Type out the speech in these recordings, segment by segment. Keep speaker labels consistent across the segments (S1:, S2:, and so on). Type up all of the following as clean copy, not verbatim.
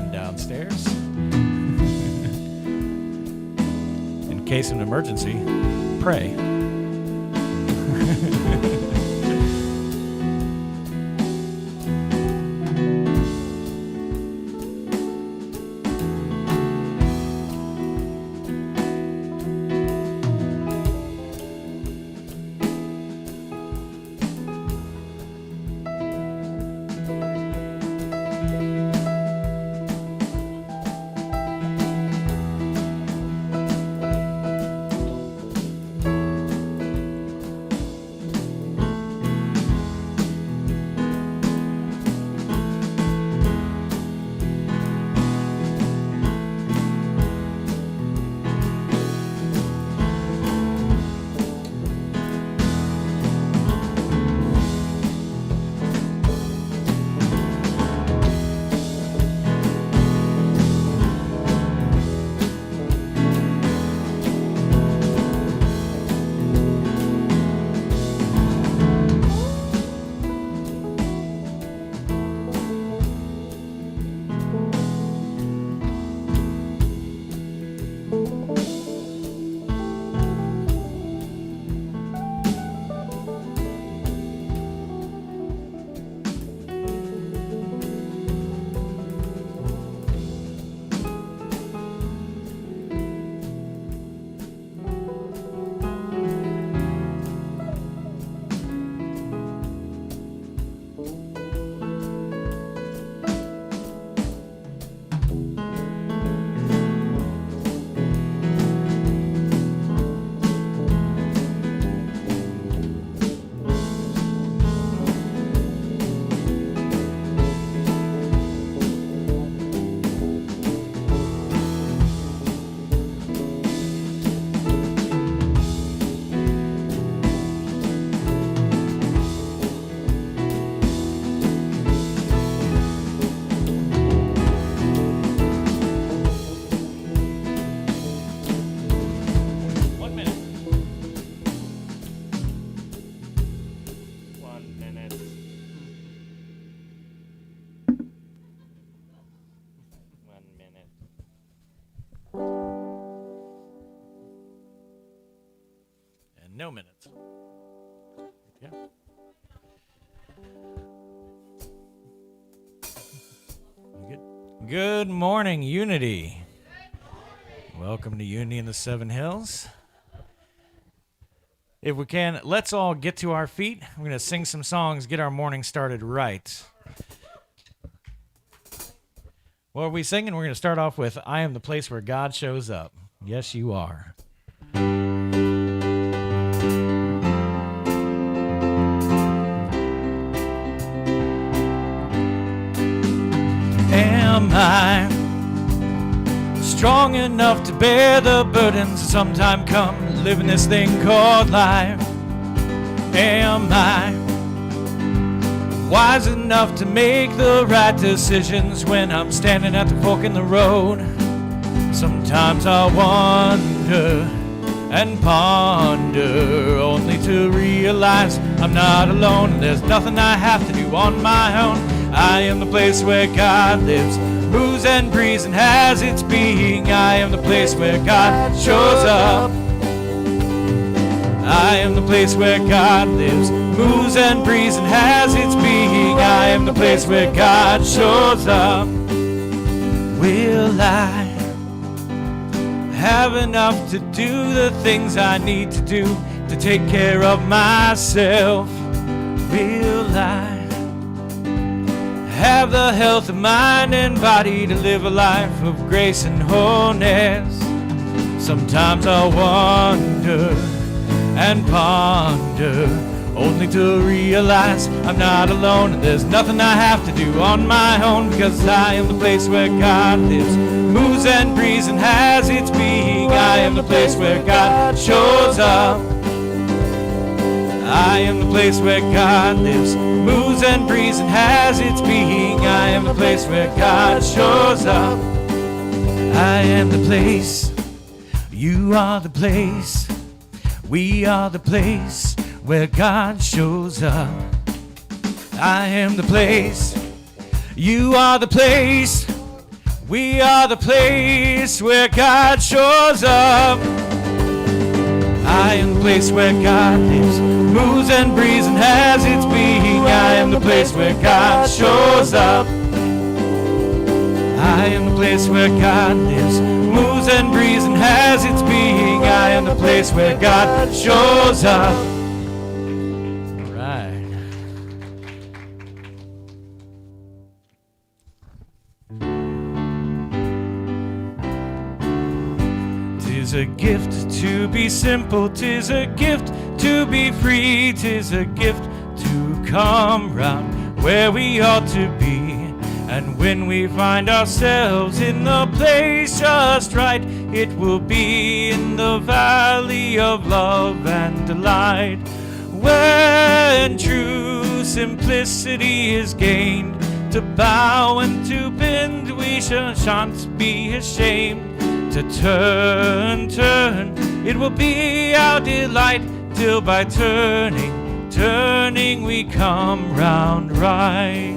S1: one downstairs. In case of an emergency, pray. No minutes. Yeah. Good morning, Unity. Welcome to Unity in the Seven Hills. If we can, let's all get to our feet. We're going to sing some songs, get our morning started right. What are we singing? We're going to start off with I Am the Place Where God Shows Up. Yes, you are. Am I strong enough to bear the burdens that sometime come living this thing called life? Am I wise enough to make the right decisions when I'm standing at the fork in the road? Sometimes I wonder and ponder, only to realize I'm not alone and there's nothing I have to do on my own. I am the place where God lives, moves and breathes and has its being. I am the place where God shows up. I am the place where God lives, moves and breathes and has its being. I am the place where God shows up. Will I have enough to do the things I need to do to take care of myself? Will I have the health of mind and body to live a life of grace and wholeness? Sometimes I wonder and ponder, only to realize I'm not alone and there's nothing I have to do on my own, because I am the place where God lives, moves and breathes and has its being. I am the place where God shows up. I am the place where God lives, moves and breathes and has its being. I am the place where God shows up. I am the place, you are the place, we are the place where God shows up. I am the place, you are the place, We are the place where God shows up. I am the place where God lives, moves and breathes and has its being. I am the place where God shows up. I am the place where God lives, moves and breathes and has its being. I am the place where God shows up. All right. 'Tis a gift to be simple, 'tis a gift to be free, 'tis a gift to come round where we ought to be. And when we find ourselves in the place just right, it will be in the valley of love and delight. When true simplicity is gained, to bow and to bend, we shan't be ashamed. To turn, it will be our delight, till by turning, we come round right.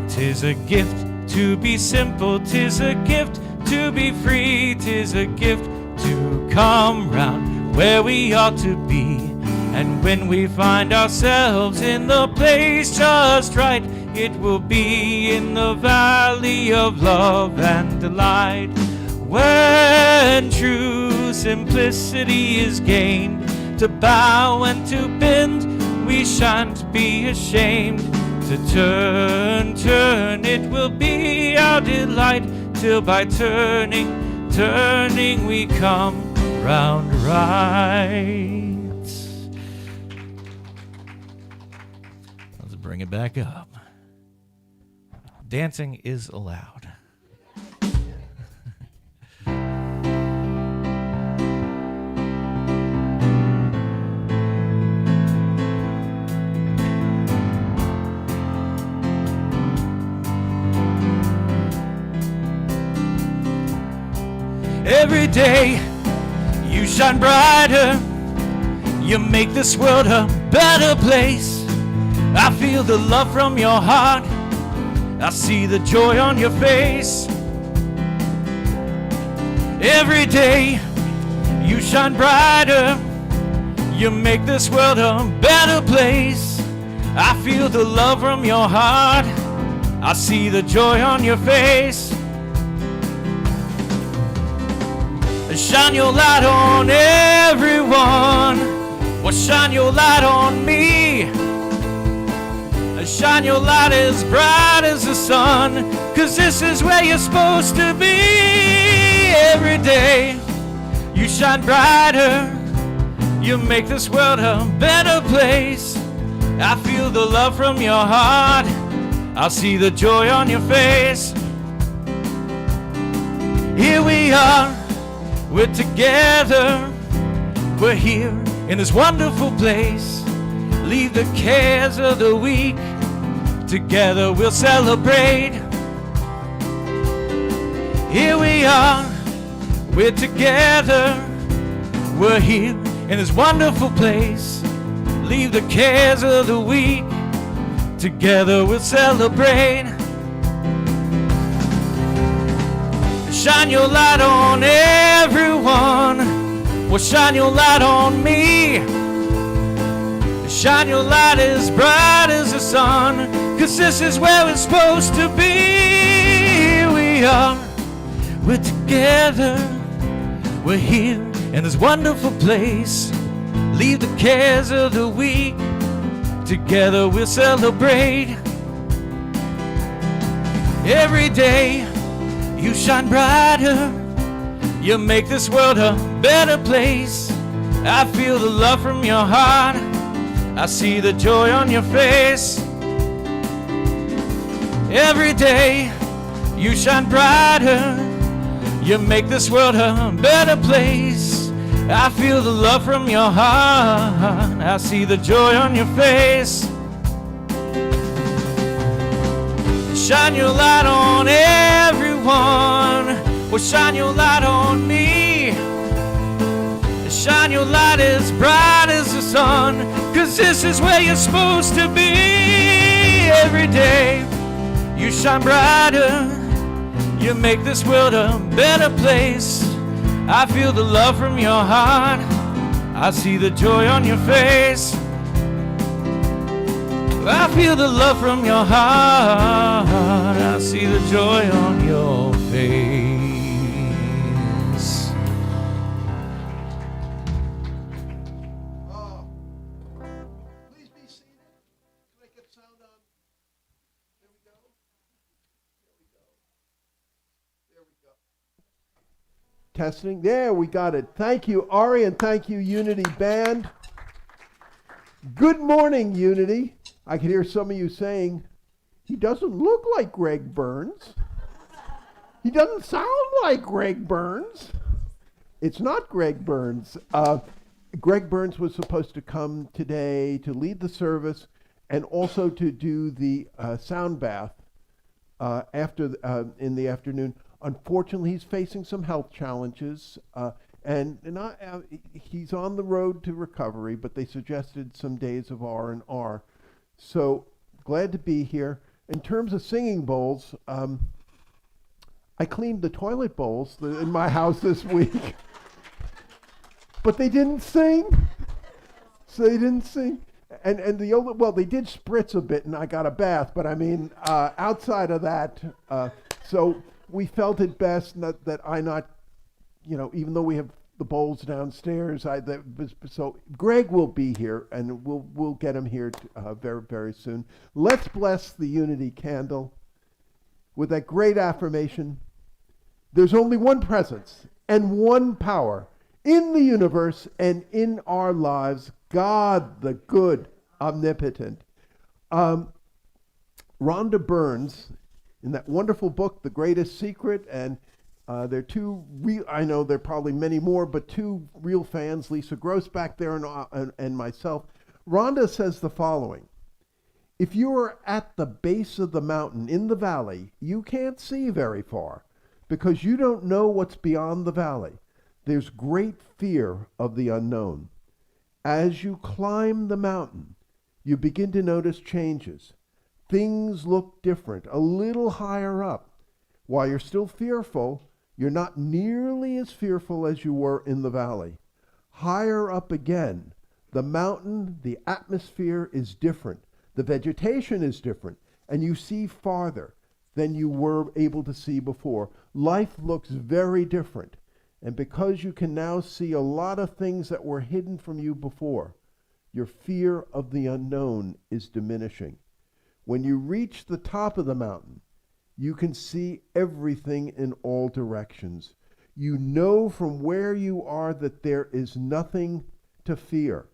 S1: 'Tis a gift to be simple, 'tis a gift to be free, 'tis a gift to come round where we ought to be. And when we find ourselves in the place just right, it will be in the valley of love and delight. When true simplicity is gained, to bow and to bend, we shan't be ashamed. To turn, it will be our delight, till by turning, we come round right. Let's bring it back up. Dancing is allowed. Every day you shine brighter, you make this world a better place. I feel the love from your heart, I see the joy on your face. Every day you shine brighter, you make this world a better place. I feel the love from your heart, I see the joy on your face. Shine your light on everyone, well, shine your light on me. Shine your light as bright as the sun, 'cause this is where you're supposed to be. Every day you shine brighter, you make this world a better place. I feel the love from your heart, I see the joy on your face. Here we are, we're together, we're here in this wonderful place. Leave the cares of the week, together we'll celebrate. Here we are, we're together, we're here in this wonderful place. Leave the cares of the week, together we'll celebrate. Shine your light on everyone, well, shine your light on me. Shine your light as bright as the sun, 'cause this is where we're supposed to be. Here we are, we're together, we're here in this wonderful place. Leave the cares of the week, together we'll celebrate. Every day you shine brighter, you make this world a better place. I feel the love from your heart, I see the joy on your face. Every day you shine brighter, you make this world a better place. I feel the love from your heart, I see the joy on your face. Shine your light on everyone, well, shine your light on me. Shine your light as bright as the sun, 'cause this is where you're supposed to be. every day. You shine brighter, you make this world a better place. I feel the love from your heart, I see the joy on your face. I feel the love from your heart, I see the joy on your face.
S2: Please be seated. Can I get sound on? There we go. There we go. Testing. There, we got it. Thank you, Ari, and thank you, Unity Band. Good morning, Unity. I can hear some of you saying, he doesn't look like Greg Burns. He doesn't sound like Greg Burns. It's not Greg Burns. Greg Burns was supposed to come today to lead the service and also to do the sound bath in the afternoon. Unfortunately, he's facing some health challenges, and he's on the road to recovery, but they suggested some days of R&R. So glad to be here. In terms of singing bowls, I cleaned the toilet bowls in my house this week, but they didn't sing. So they didn't sing. And they did spritz a bit, and I got a bath. But I mean, outside of that, so we felt it best that I not, even though we have the bowls downstairs, so Greg will be here, and we'll get him here very, very soon. Let's bless the unity candle with that great affirmation. There's only one presence and one power in the universe and in our lives, God the good, omnipotent. Rhonda Burns, in that wonderful book, The Greatest Secret, and there are two real, I know there are probably many more, but two real fans, Lisa Gross back there and myself. Rhonda says the following: if you are at the base of the mountain in the valley, you can't see very far because you don't know what's beyond the valley. There's great fear of the unknown. As you climb the mountain, you begin to notice changes. Things look different, a little higher up. While you're still fearful, you're not nearly as fearful as you were in the valley. Higher up again, the mountain, the atmosphere is different. The vegetation is different, and you see farther than you were able to see before. Life looks very different. And because you can now see a lot of things that were hidden from you before, your fear of the unknown is diminishing. When you reach the top of the mountain, you can see everything in all directions. You know from where you are that there is nothing to fear.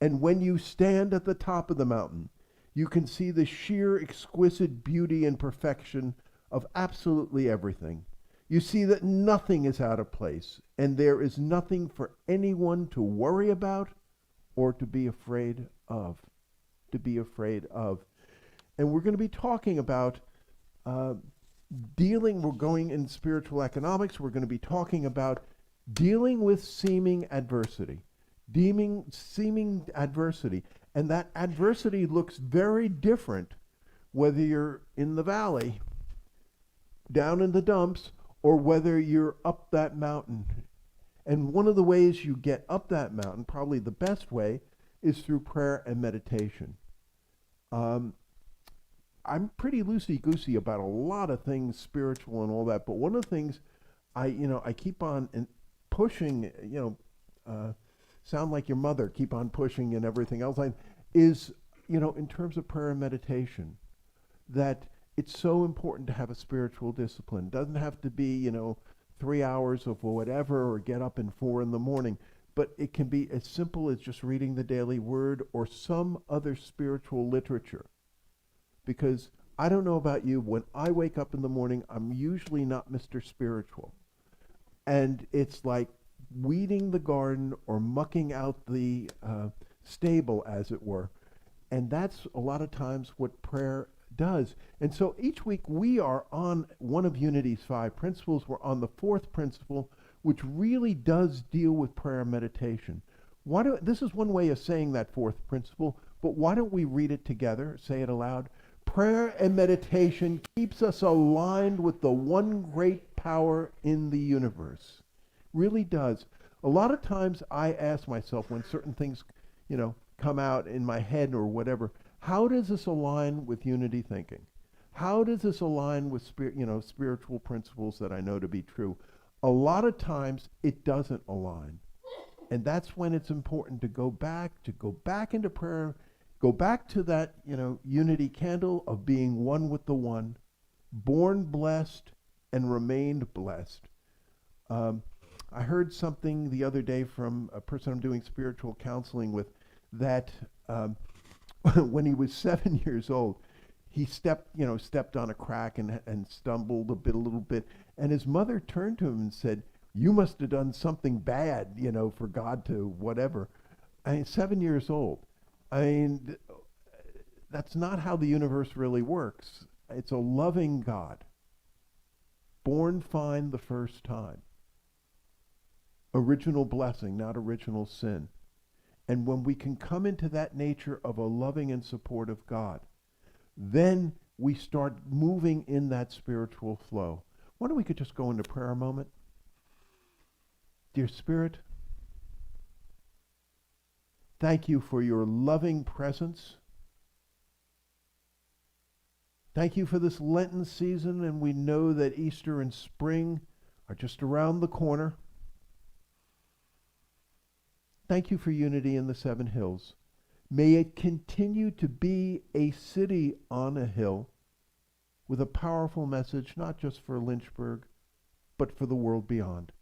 S2: And when you stand at the top of the mountain, you can see the sheer exquisite beauty and perfection of absolutely everything. You see that nothing is out of place, and there is nothing for anyone to worry about or to be afraid of. And we're going to be talking about we're going in spiritual economics, we're going to be talking about dealing with seeming adversity. And that adversity looks very different whether you're in the valley, down in the dumps, or whether you're up that mountain. And one of the ways you get up that mountain, probably the best way, is through prayer and meditation. I'm pretty loosey-goosey about a lot of things spiritual and all that, but one of the things I keep on pushing, sound like your mother, keep on pushing and everything else, is, in terms of prayer and meditation, that it's so important to have a spiritual discipline. It doesn't have to be, 3 hours of whatever, or get up in 4 a.m, but it can be as simple as just reading the daily word or some other spiritual literature. Because I don't know about you, when I wake up in the morning, I'm usually not Mr. Spiritual. And it's like weeding the garden or mucking out the stable, as it were. And that's a lot of times what prayer does. And so each week we are on one of Unity's 5 principles. We're on the 4th principle, which really does deal with prayer and meditation. This is one way of saying that 4th principle, but why don't we read it together, say it aloud? prayer and meditation keeps us aligned with the one great power in the universe. Really does. A lot of times I ask myself when certain things, come out in my head or whatever, how does this align with unity thinking? How does this align with spiritual principles that I know to be true? A lot of times it doesn't align. And that's when it's important to go back into prayer, go back to that, unity candle of being one with the one, born blessed and remained blessed. I heard something the other day from a person I'm doing spiritual counseling with that when he was 7 years old, he stepped on a crack and stumbled a little bit. And his mother turned to him and said, "You must have done something bad, for God to whatever." 7 years old. That's not how the universe really works. It's a loving God, born fine the first time. Original blessing, not original sin. And when we can come into that nature of a loving and supportive God, then we start moving in that spiritual flow. Wonder we could just go into prayer a moment? Dear Spirit, thank you for your loving presence. Thank you for this Lenten season, and we know that Easter and spring are just around the corner. Thank you for unity in the 7 hills. May it continue to be a city on a hill with a powerful message, not just for Lynchburg, but for the world beyond.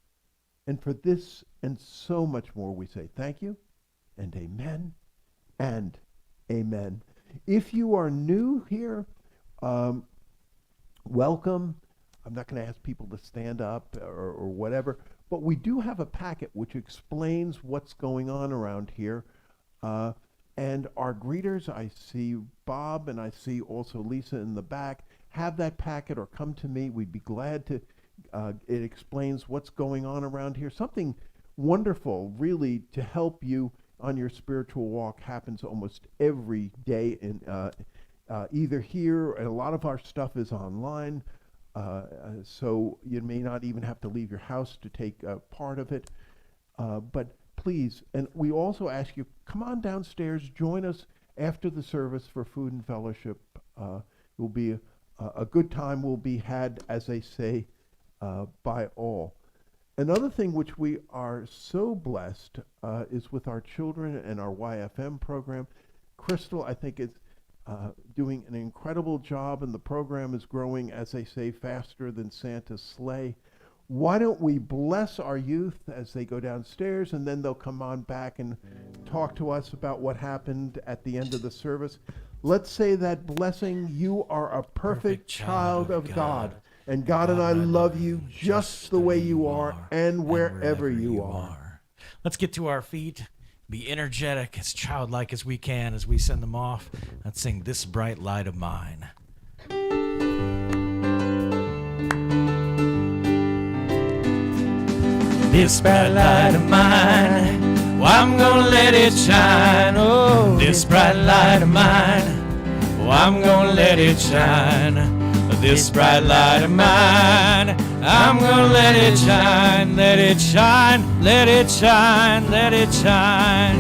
S2: And for this and so much more, we say thank you and amen and amen. If you are new here, welcome. I'm not going to ask people to stand up or whatever, but we do have a packet which explains what's going on around here. And our greeters, I see Bob and I see also Lisa in the back, have that packet or come to me. We'd be glad to, it explains what's going on around here. Something wonderful, really, to help you on your spiritual walk happens almost every day in either here, and a lot of our stuff is online, so you may not even have to leave your house to take part of it. But please, and we also ask you, come on downstairs, join us after the service for food and fellowship. It will be a good time will be had, as they say, by all. Another thing which we are so blessed is with our children and our YFM program. Crystal, I think, is doing an incredible job, and the program is growing, as they say, faster than Santa's sleigh. Why don't we bless our youth as they go downstairs, and then they'll come on back and talk to us about what happened at the end of the service. Let's say that blessing. You are a perfect child of God, and God and I love you just the way you are and wherever you are.
S1: Let's get to our feet, be energetic, as childlike as we can as we send them off. Let's sing This Bright Light of Mine. This bright light of mine, well, I'm gonna let it shine. Oh, this bright light of mine, well, I'm gonna let it shine. This bright light of mine, I'm gonna let it shine, let it shine, let it shine, let it shine.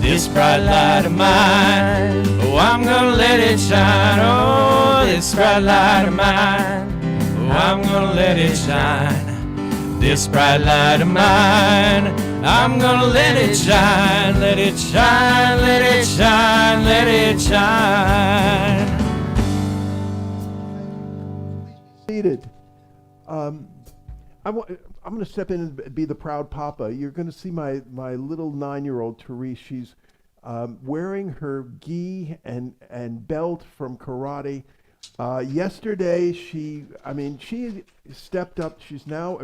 S1: This bright light of mine, oh, I'm gonna let it shine. Oh, this bright light of mine, oh, I'm gonna let it shine. This bright light of mine, I'm gonna let it shine, let it shine, let it shine, let it shine.
S2: Seated. I'm going to step in and be the proud papa. You're going to see my little 9-year-old Therese. She's wearing her gi and belt from karate. Yesterday, she stepped up. She's now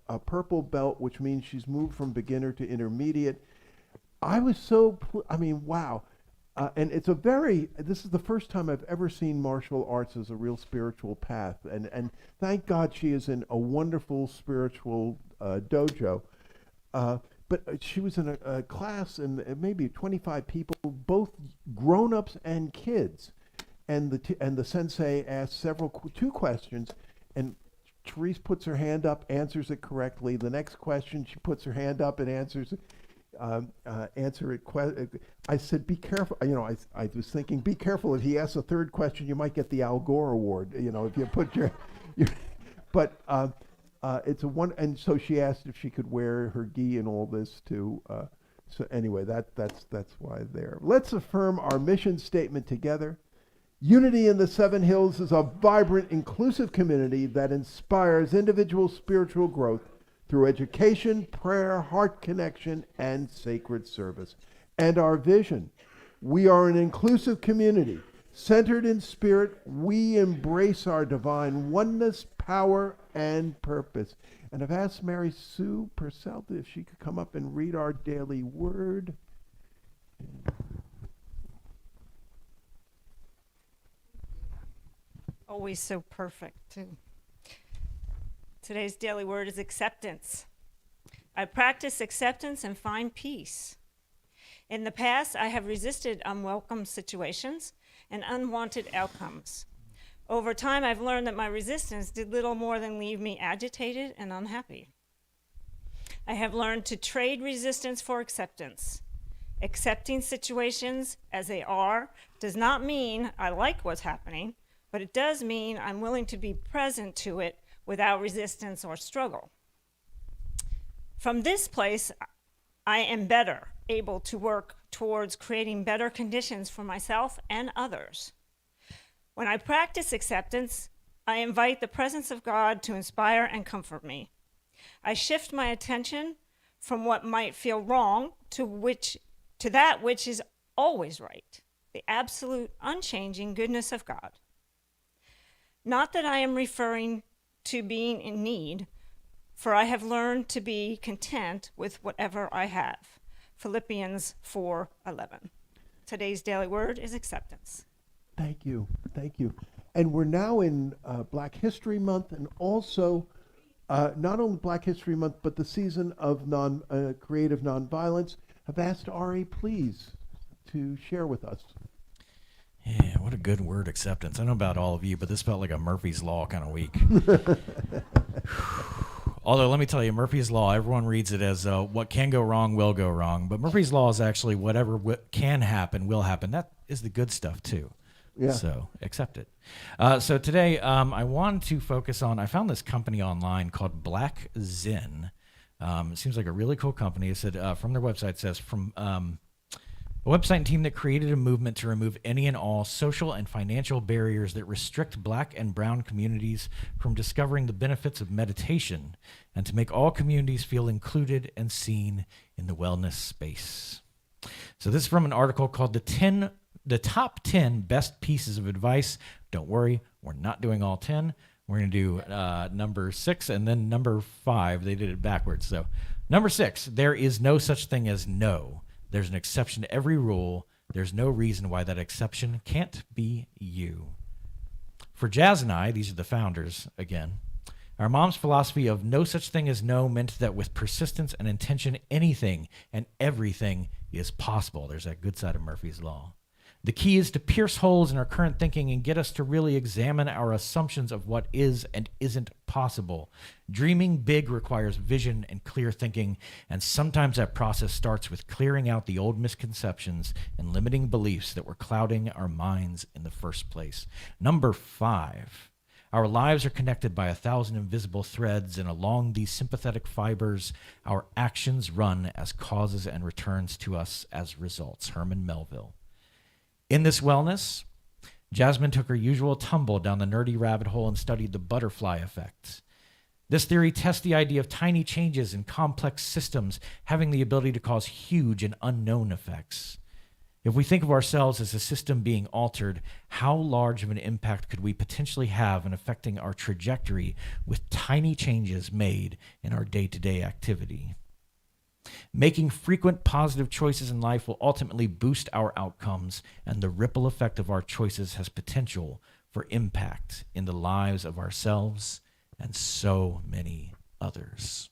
S2: a purple belt, which means she's moved from beginner to intermediate. I was so, wow. And this is the first time I've ever seen martial arts as a real spiritual path. And thank God she is in a wonderful spiritual dojo. But she was in a class, and maybe 25 people, both grown-ups and kids. and the sensei asks two questions, and Therese puts her hand up, answers it correctly. The next question, she puts her hand up and answers it. I said, be careful. I was thinking, be careful. If he asks a third question, you might get the Al Gore Award. If you put your but it's a one. And so she asked if she could wear her gi and all this too. So anyway, that's why there. Let's affirm our mission statement together. Unity in the Seven Hills is a vibrant, inclusive community that inspires individual spiritual growth through education, prayer, heart connection, and sacred service. And our vision: we are an inclusive community centered in spirit. We embrace our divine oneness, power, and purpose. And I've asked Mary Sue Purcell if she could come up and read our daily word.
S3: Always so perfect, too. Today's daily word is acceptance. I practice acceptance and find peace. In the past, I have resisted unwelcome situations and unwanted outcomes. Over time, I've learned that my resistance did little more than leave me agitated and unhappy. I have learned to trade resistance for acceptance. Accepting situations as they are does not mean I like what's happening, but it does mean I'm willing to be present to it without resistance or struggle. From this place, I am better able to work towards creating better conditions for myself and others. When I practice acceptance, I invite the presence of God to inspire and comfort me. I shift my attention from what might feel wrong to that which is always right, the absolute unchanging goodness of God. Not that I am referring to being in need, for I have learned to be content with whatever I have. Philippians 4:11. Today's daily word is acceptance.
S2: Thank you. And we're now in Black History Month, and also not only Black History Month, but the season of creative nonviolence. I've asked Ari, please, to share with us.
S1: Yeah, what a good word, acceptance. I don't know about all of you, but this felt like a Murphy's Law kind of week. Although, let me tell you, Murphy's Law, everyone reads it as what can go wrong will go wrong. But Murphy's Law is actually whatever can happen will happen. That is the good stuff, too.
S2: Yeah.
S1: So accept it. So today, I wanted to focus on, I found this company online called Black Zen. It seems like a really cool company. It said, from their website, it says, from a website and team that created a movement to remove any and all social and financial barriers that restrict Black and brown communities from discovering the benefits of meditation, and to make all communities feel included and seen in the wellness space. So this is from an article called The Top 10 Best Pieces of Advice. Don't worry, we're not doing all 10. We're going to do number 6 and then number 5. They did it backwards. So number 6, there is no such thing as no. There's an exception to every rule. There's no reason why that exception can't be you. For Jazz and I, these are the founders again, our mom's philosophy of no such thing as no meant that with persistence and intention, anything and everything is possible. There's that good side of Murphy's Law. The key is to pierce holes in our current thinking and get us to really examine our assumptions of what is and isn't possible. Dreaming big requires vision and clear thinking, and sometimes that process starts with clearing out the old misconceptions and limiting beliefs that were clouding our minds in the first place. Number 5, our lives are connected by 1,000 invisible threads, and along these sympathetic fibers, our actions run as causes and returns to us as results. Herman Melville. In this wellness, Jasmine took her usual tumble down the nerdy rabbit hole and studied the butterfly effect. This theory tests the idea of tiny changes in complex systems having the ability to cause huge and unknown effects. If we think of ourselves as a system being altered, how large of an impact could we potentially have in affecting our trajectory with tiny changes made in our day-to-day activity? Making frequent positive choices in life will ultimately boost our outcomes, and the ripple effect of our choices has potential for impact in the lives of ourselves and so many others.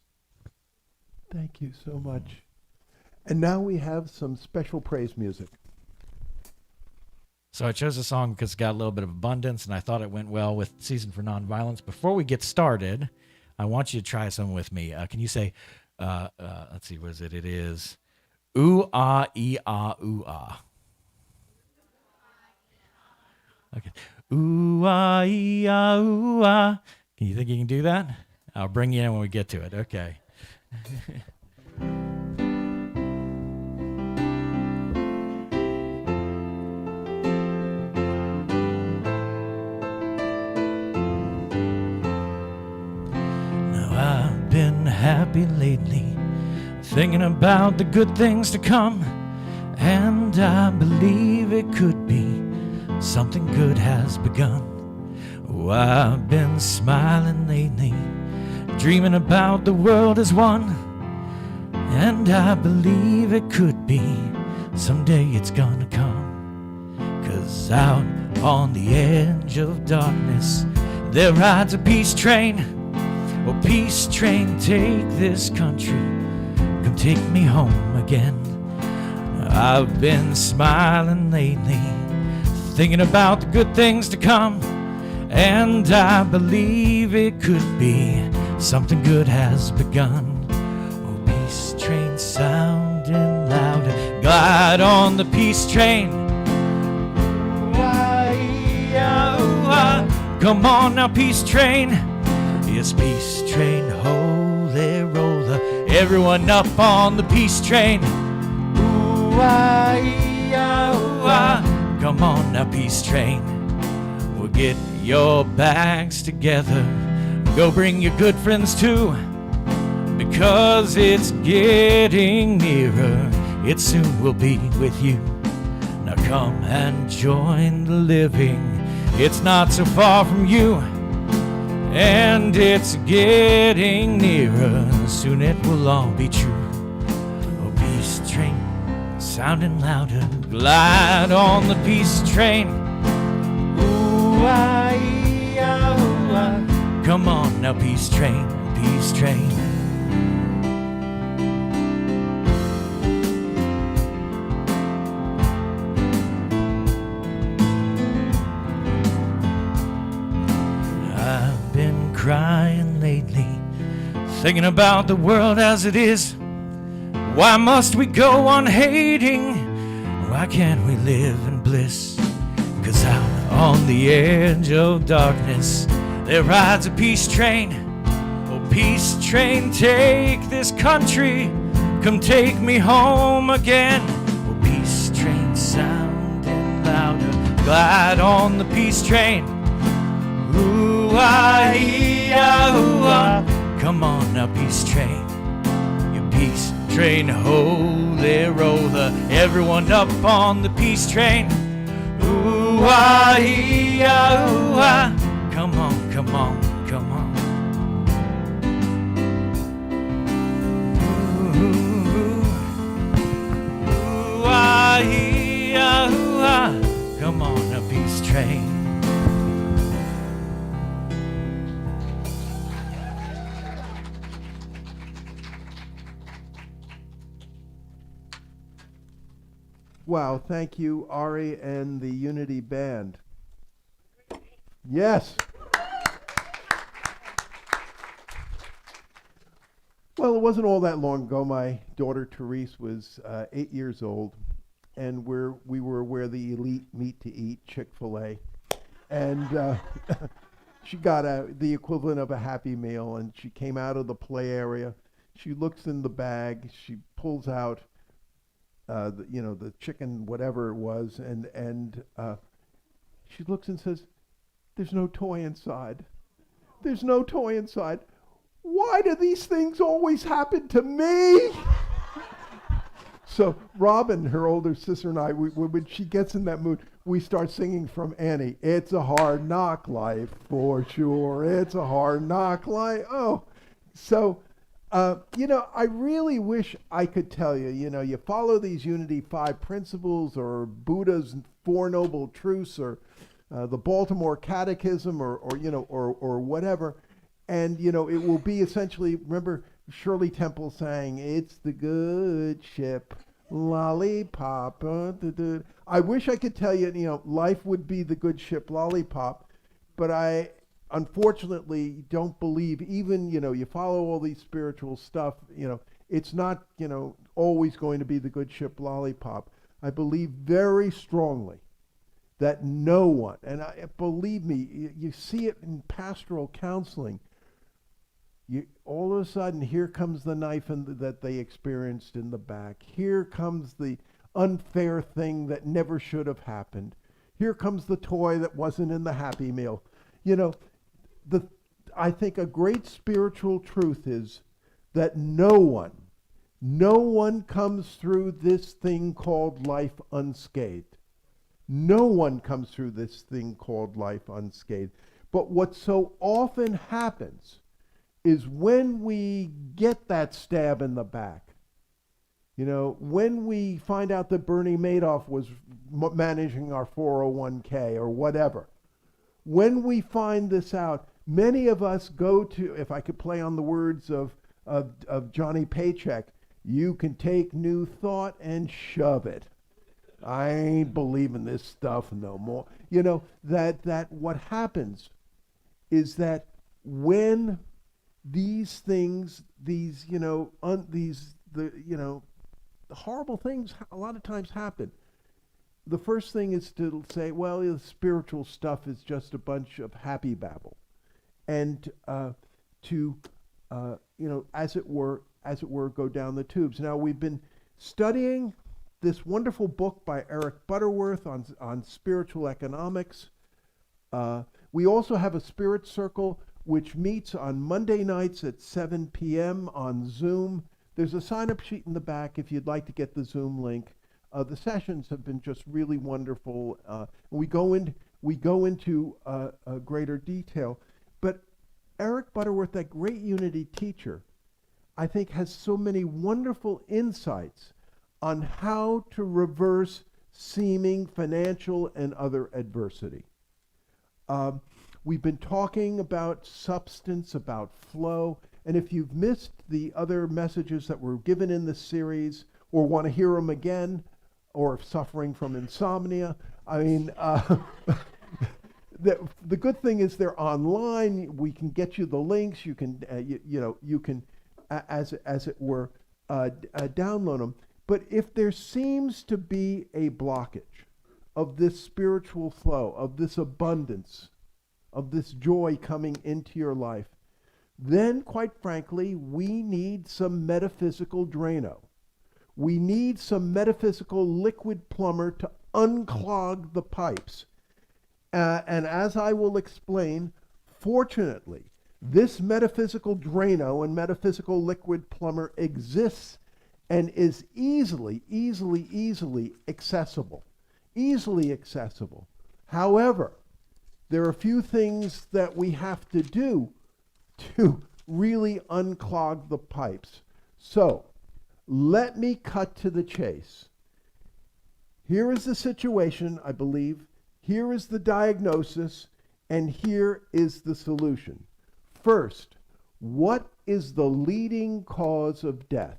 S2: Thank you so much. And now we have some special praise music.
S1: So I chose a song because it's got a little bit of abundance, and I thought it went well with Season for Nonviolence. Before we get started, I want you to try something with me. Can you say, let's see, what is it? It is, ooh, ah, ee, ah, ooh, ah. Okay. Ooh, ah, ee, ah, ooh, ah. Can you think you can do that? I'll bring you in when we get to it. Okay. Now I've been happy lately, thinking about the good things to come, and I believe it could be something good has begun. Oh, I've been smiling lately, dreaming about the world as one, and I believe it could be someday it's gonna come. 'Cause out on the edge of darkness there rides a peace train. Oh, peace train, take this country, come take me home again. I've been smiling lately, thinking about the good things to come, and I believe it could be something good has begun. Oh, peace train sounding louder, glide on the peace train. Come on now, peace train. Yes, peace train, holy roller, everyone up on the peace train. Come on now, peace train. Well, get your bags together, go bring your good friends too, because it's getting nearer, it soon will be with you. Now come and join the living, it's not so far from you, and it's getting nearer, soon it will all be true. Oh, peace train sounding louder, glide on the peace train. Come on now, peace train, peace train. I've been crying lately, thinking about the world as it is. Why must we go on hating? Why can't we live in bliss? 'Cause out on the edge of darkness there rides a peace train. Oh, peace train, take this country, come take me home again. Oh, peace train sounding louder, glide on the peace train. Come on now, peace train. Your peace train, holy roller, everyone up on the peace train. Come on, come on, come on. Come on, a peace train.
S2: Wow, thank you, Ari and the Unity Band. Yes. Well, it wasn't all that long ago. My daughter Therese was 8 years old, and we were where the elite meet to eat, Chick-fil-A, and she got the equivalent of a Happy Meal, and she came out of the play area. She looks in the bag. She pulls out the chicken, whatever it was, and she looks and says, "There's no toy inside. There's no toy inside. Why do these things always happen to me?" So Robin, her older sister, and I, when she gets in that mood, we start singing from Annie. It's a hard knock life for sure. It's a hard knock life. Oh, so. I really wish I could tell you, you follow these Unity 5 principles or Buddha's Four Noble Truths or the Baltimore Catechism or whatever. And, it will be essentially, remember Shirley Temple saying, "It's the good ship, lollipop." I wish I could tell you, life would be the good ship lollipop, but I unfortunately don't believe, even, you follow all these spiritual stuff, it's not, always going to be the good ship lollipop. I believe very strongly that no one, and believe me, you see it in pastoral counseling, all of a sudden, here comes the knife that they experienced in the back. Here comes the unfair thing that never should have happened. Here comes the toy that wasn't in the Happy Meal. I think a great spiritual truth is that no one comes through this thing called life unscathed. No one comes through this thing called life unscathed. But what so often happens is when we get that stab in the back, when we find out that Bernie Madoff was managing our 401k or whatever, when we find this out, many of us go to, if I could play on the words of Johnny Paycheck, you can take new thought and shove it. I ain't believing this stuff no more. That what happens is that when these things, the horrible things a lot of times happen, the first thing is to say, well, the spiritual stuff is just a bunch of happy babble, and as it were, go down the tubes. Now, we've been studying this wonderful book by Eric Butterworth on spiritual economics. We also have a spirit circle which meets on Monday nights at 7 p.m. on Zoom. There's a sign-up sheet in the back if you'd like to get the Zoom link. The sessions have been just really wonderful. We go into greater detail. But Eric Butterworth, that great Unity teacher, I think has so many wonderful insights on how to reverse seeming financial and other adversity. We've been talking about substance, about flow, and if you've missed the other messages that were given in this series or want to hear them again, or suffering from insomnia, the good thing is they're online. We can get you the links. You can, you can, as it were, download them. But if there seems to be a blockage of this spiritual flow, of this abundance, of this joy coming into your life, then, quite frankly, we need some metaphysical Drano. We need some metaphysical liquid plumber to unclog the pipes. And as I will explain, fortunately, this metaphysical Drano and metaphysical liquid plumber exists and is easily accessible. Easily accessible. However, there are a few things that we have to do to really unclog the pipes. So, let me cut to the chase. Here is the situation, I believe. Here is the diagnosis, and here is the solution. First, what is the leading cause of death?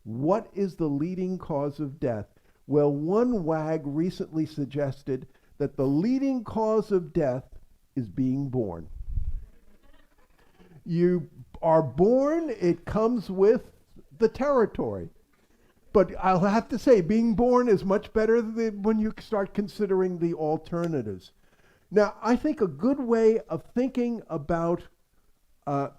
S2: What is the leading cause of death? Well, one wag recently suggested that the leading cause of death is being born. You are born, it comes with the territory. But I'll have to say, being born is much better than when you start considering the alternatives. Now, I think a good way of thinking about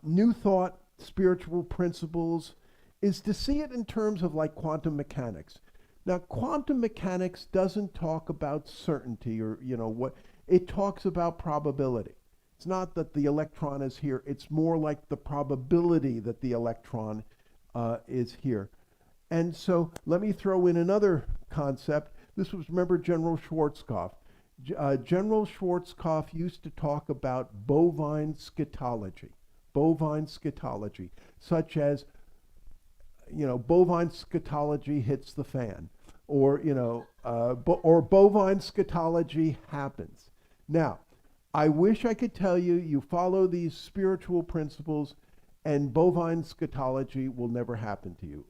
S2: new thought, spiritual principles, is to see it in terms of like quantum mechanics. Now, quantum mechanics doesn't talk about certainty or, what, it talks about probability. It's not that the electron is here, it's more like the probability that the electron is here. And so let me throw in another concept. This was, remember, General Schwarzkopf. General Schwarzkopf used to talk about bovine scatology, such as, bovine scatology hits the fan, or, or bovine scatology happens. Now, I wish I could tell you, you follow these spiritual principles and bovine scatology will never happen to you.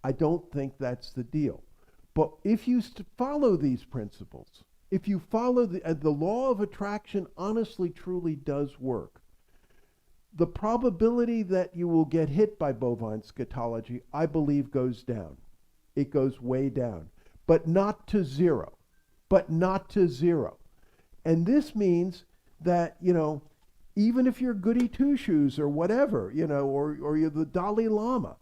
S2: I don't think that's the deal. But if you follow these principles, if you follow the law of attraction honestly, truly does work. The probability that you will get hit by bovine scatology, I believe, goes down. It goes way down, but not to zero. But not to zero. And this means that, even if you're goody two-shoes or whatever, or you're the Dalai Lama.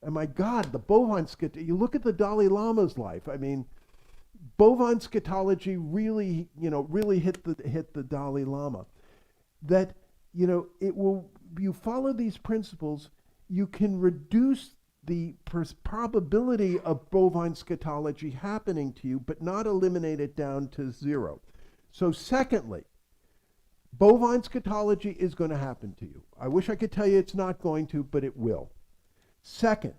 S2: And my God, the bovine you look at the Dalai Lama's life. I mean, bovine scatology really hit the Dalai Lama. That, you follow these principles, you can reduce the probability of bovine scatology happening to you, but not eliminate it down to zero. So secondly, bovine scatology is going to happen to you. I wish I could tell you it's not going to, but it will. Second,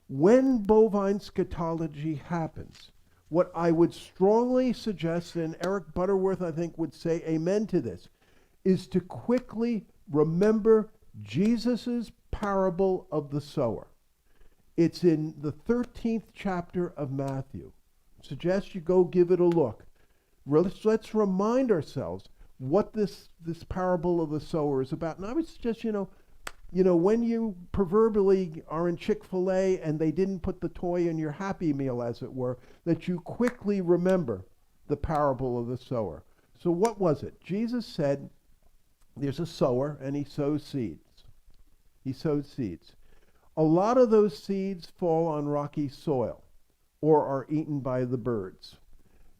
S2: when bovine scatology happens, what I would strongly suggest, and Eric Butterworth, I think, would say amen to this, is to quickly remember Jesus's parable of the sower. It's in the 13th chapter of Matthew. Suggest you go give it a look. Let's remind ourselves what this parable of the sower is about. And I would suggest, when you proverbially are in Chick-fil-A and they didn't put the toy in your Happy Meal, as it were, that you quickly remember the parable of the sower. So what was it? Jesus said, there's a sower and he sows seeds. He sows seeds. A lot of those seeds fall on rocky soil or are eaten by the birds.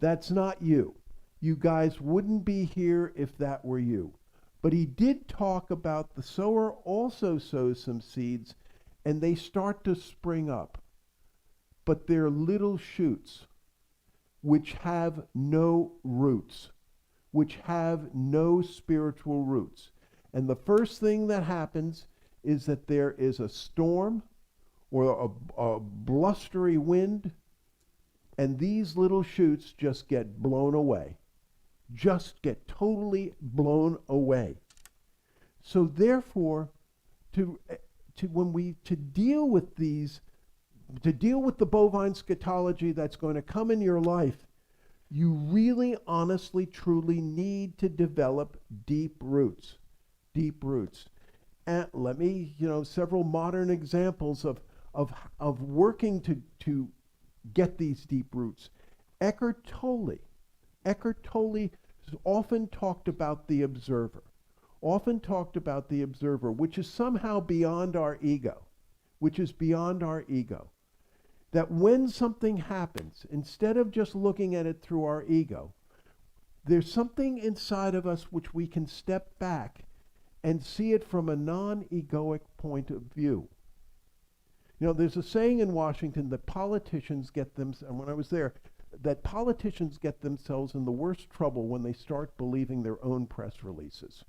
S2: That's not you. You guys wouldn't be here if that were you. But he did talk about the sower also sows some seeds and they start to spring up. But they're little shoots which have no roots, which have no spiritual roots. And the first thing that happens is that there is a storm or a blustery wind, and these little shoots just get blown away. Just get totally blown away. So therefore, to deal with the bovine scatology that's going to come in your life, you really, honestly, truly need to develop deep roots. Deep roots. And let me, several modern examples of working to get these deep roots. Eckhart Tolle often talked about the observer, which is somehow beyond our ego, that when something happens, instead of just looking at it through our ego, there's something inside of us which we can step back and see it from a non-egoic point of view. There's a saying in Washington that politicians get them, and when I was there, that politicians get themselves in the worst trouble when they start believing their own press releases.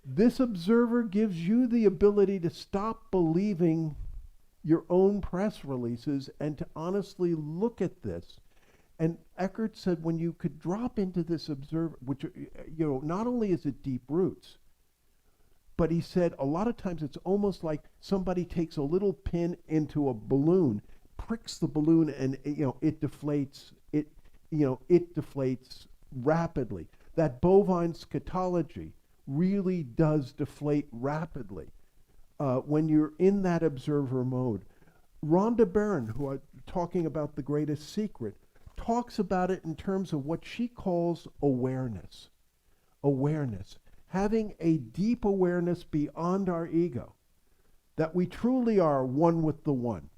S2: This observer gives you the ability to stop believing your own press releases and to honestly look at this. And Eckhart said when you could drop into this observer, which, not only is it deep roots, but he said a lot of times it's almost like somebody takes a little pin into a balloon, pricks the balloon, and it deflates. It deflates rapidly. That bovine scatology really does deflate rapidly when you're in that observer mode. Rhonda Byrne, who I'm talking about The Greatest Secret, talks about it in terms of what she calls awareness. Awareness. Having a deep awareness beyond our ego, that we truly are one with the one,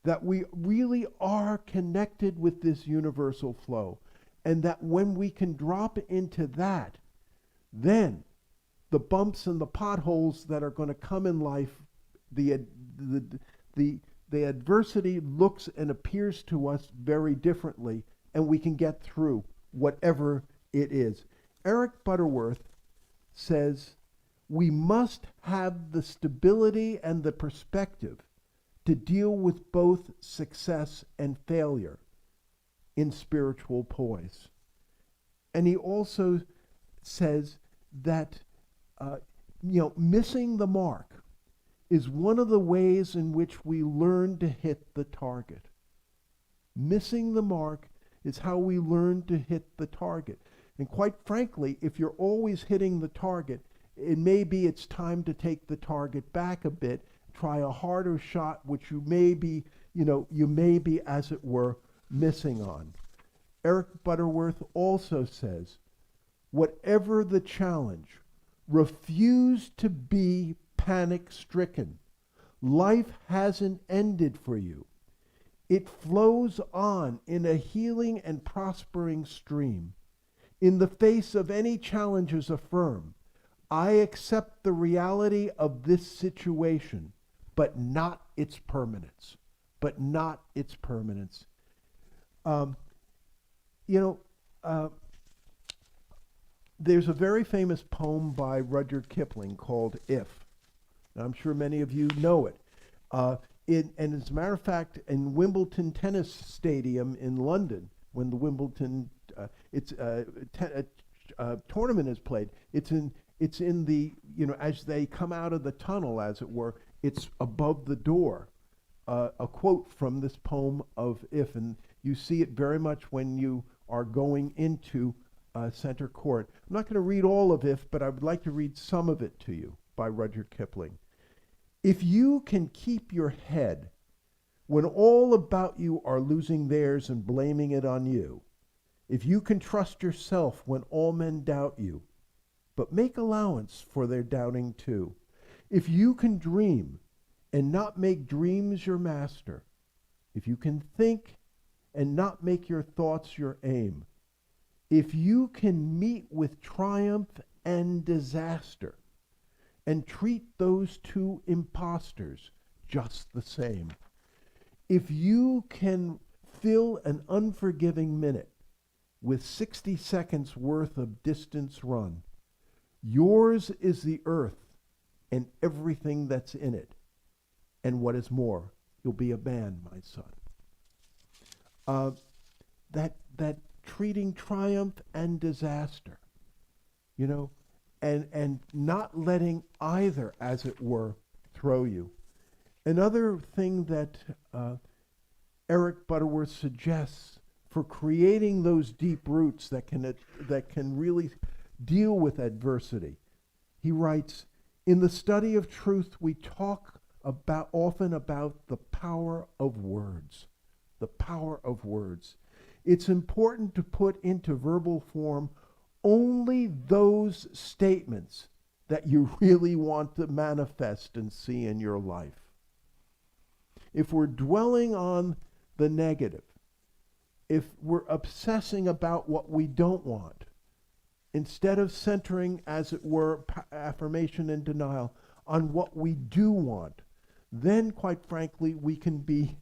S2: that we really are connected with this universal flow, and that when we can drop into that, then the bumps and the potholes that are going to come in life, the adversity looks and appears to us very differently, and we can get through whatever it is. Eric Butterworth says we must have the stability and the perspective to deal with both success and failure in spiritual poise. And he also says that missing the mark is one of the ways in which we learn to hit the target. Missing the mark is how we learn to hit the target. And quite frankly, if you're always hitting the target, it may be it's time to take the target back a bit, try a harder shot, which you may be, as it were, missing on. Eric Butterworth also says, whatever the challenge, refuse to be panic-stricken. Life hasn't ended for you. It flows on in a healing and prospering stream. In the face of any challenges, affirm, I accept the reality of this situation, but not its permanence. But not its permanence. There's a very famous poem by Rudyard Kipling called If. I'm sure many of you know it. And as a matter of fact, in Wimbledon Tennis Stadium in London, when the Wimbledon tournament is played, it's in the, as they come out of the tunnel, as it were, it's above the door, a quote from this poem of If, and you see it very much when you are going into center court. I'm not going to read all of If, but I would like to read some of it to you by Rudyard Kipling. If you can keep your head when all about you are losing theirs and blaming it on you, if you can trust yourself when all men doubt you, but make allowance for their doubting too, if you can dream and not make dreams your master, if you can think and not make your thoughts your aim, if you can meet with triumph and disaster, and treat those two impostors just the same. If you can fill an unforgiving minute with 60 seconds worth of distance run, yours is the earth and everything that's in it. And what is more, you'll be a man, my son. That treating triumph and disaster, and not letting either, as it were, throw you. Another thing that Eric Butterworth suggests for creating those deep roots that can really deal with adversity, he writes, in the study of truth, we talk often about the power of words. The power of words. It's important to put into verbal form only those statements that you really want to manifest and see in your life. If we're dwelling on the negative, if we're obsessing about what we don't want, instead of centering, as it were, affirmation and denial on what we do want, then, quite frankly, we can be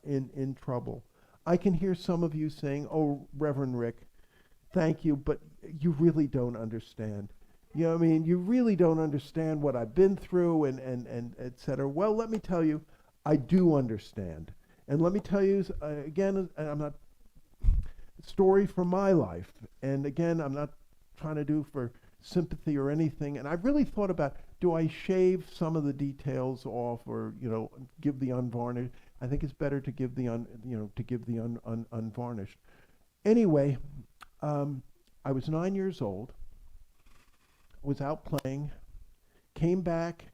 S2: in trouble. I can hear some of you saying, oh, Reverend Rick, thank you, but you really don't understand. You really don't understand what I've been through and et cetera. Well, let me tell you, I do understand. And let me tell you, again, I'm not, story from my life. And again, I'm not trying to do for sympathy or anything. And I really thought about, do I shave some of the details off or, give the unvarnished? I think it's better to give the unvarnished. Anyway, I was 9 years old, was out playing, came back,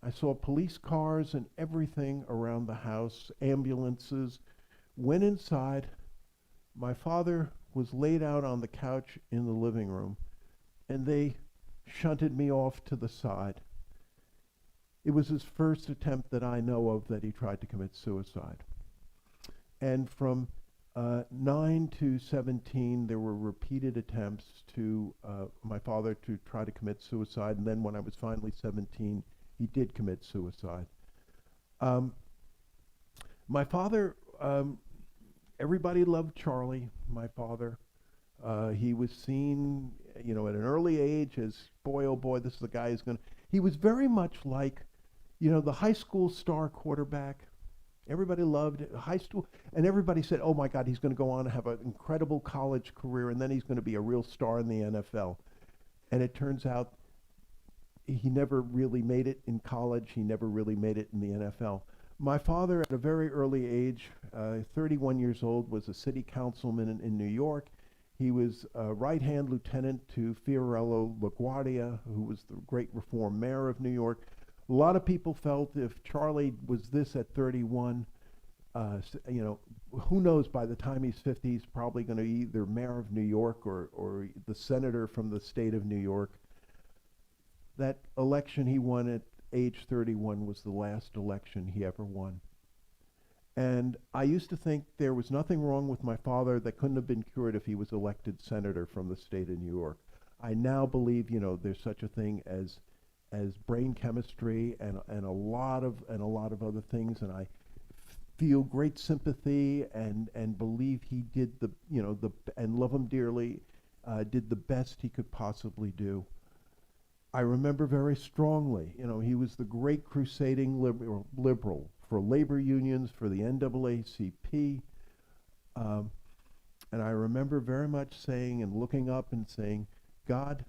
S2: I saw police cars and everything around the house, ambulances, went inside. My father was laid out on the couch in the living room, and they shunted me off to the side. It was his first attempt that I know of that he tried to commit suicide. And from 9 to 17, there were repeated attempts to my father to try to commit suicide. And then when I was finally 17, he did commit suicide. My father, everybody loved Charlie, my father. He was seen, at an early age as, boy, oh boy, this is the guy who's going to... He was very much like, the high school star quarterback. Everybody loved high school, and everybody said, oh my God, he's going to go on and have an incredible college career, and then he's going to be a real star in the NFL. And it turns out he never really made it in college. He never really made it in the NFL. My father, at a very early age, 31 years old, was a city councilman in New York. He was a right-hand lieutenant to Fiorello LaGuardia, who was the great reform mayor of New York. A lot of people felt if Charlie was this at 31, who knows, by the time he's 50, he's probably going to be either mayor of New York or the senator from the state of New York. That election he won at age 31 was the last election he ever won. And I used to think there was nothing wrong with my father that couldn't have been cured if he was elected senator from the state of New York. I now believe, there's such a thing as brain chemistry and a lot of other things, and I feel great sympathy and believe he did and love him dearly, did the best he could possibly do. I remember very strongly, he was the great crusading liberal for labor unions, for the NAACP. And I remember very much saying and looking up and saying, God,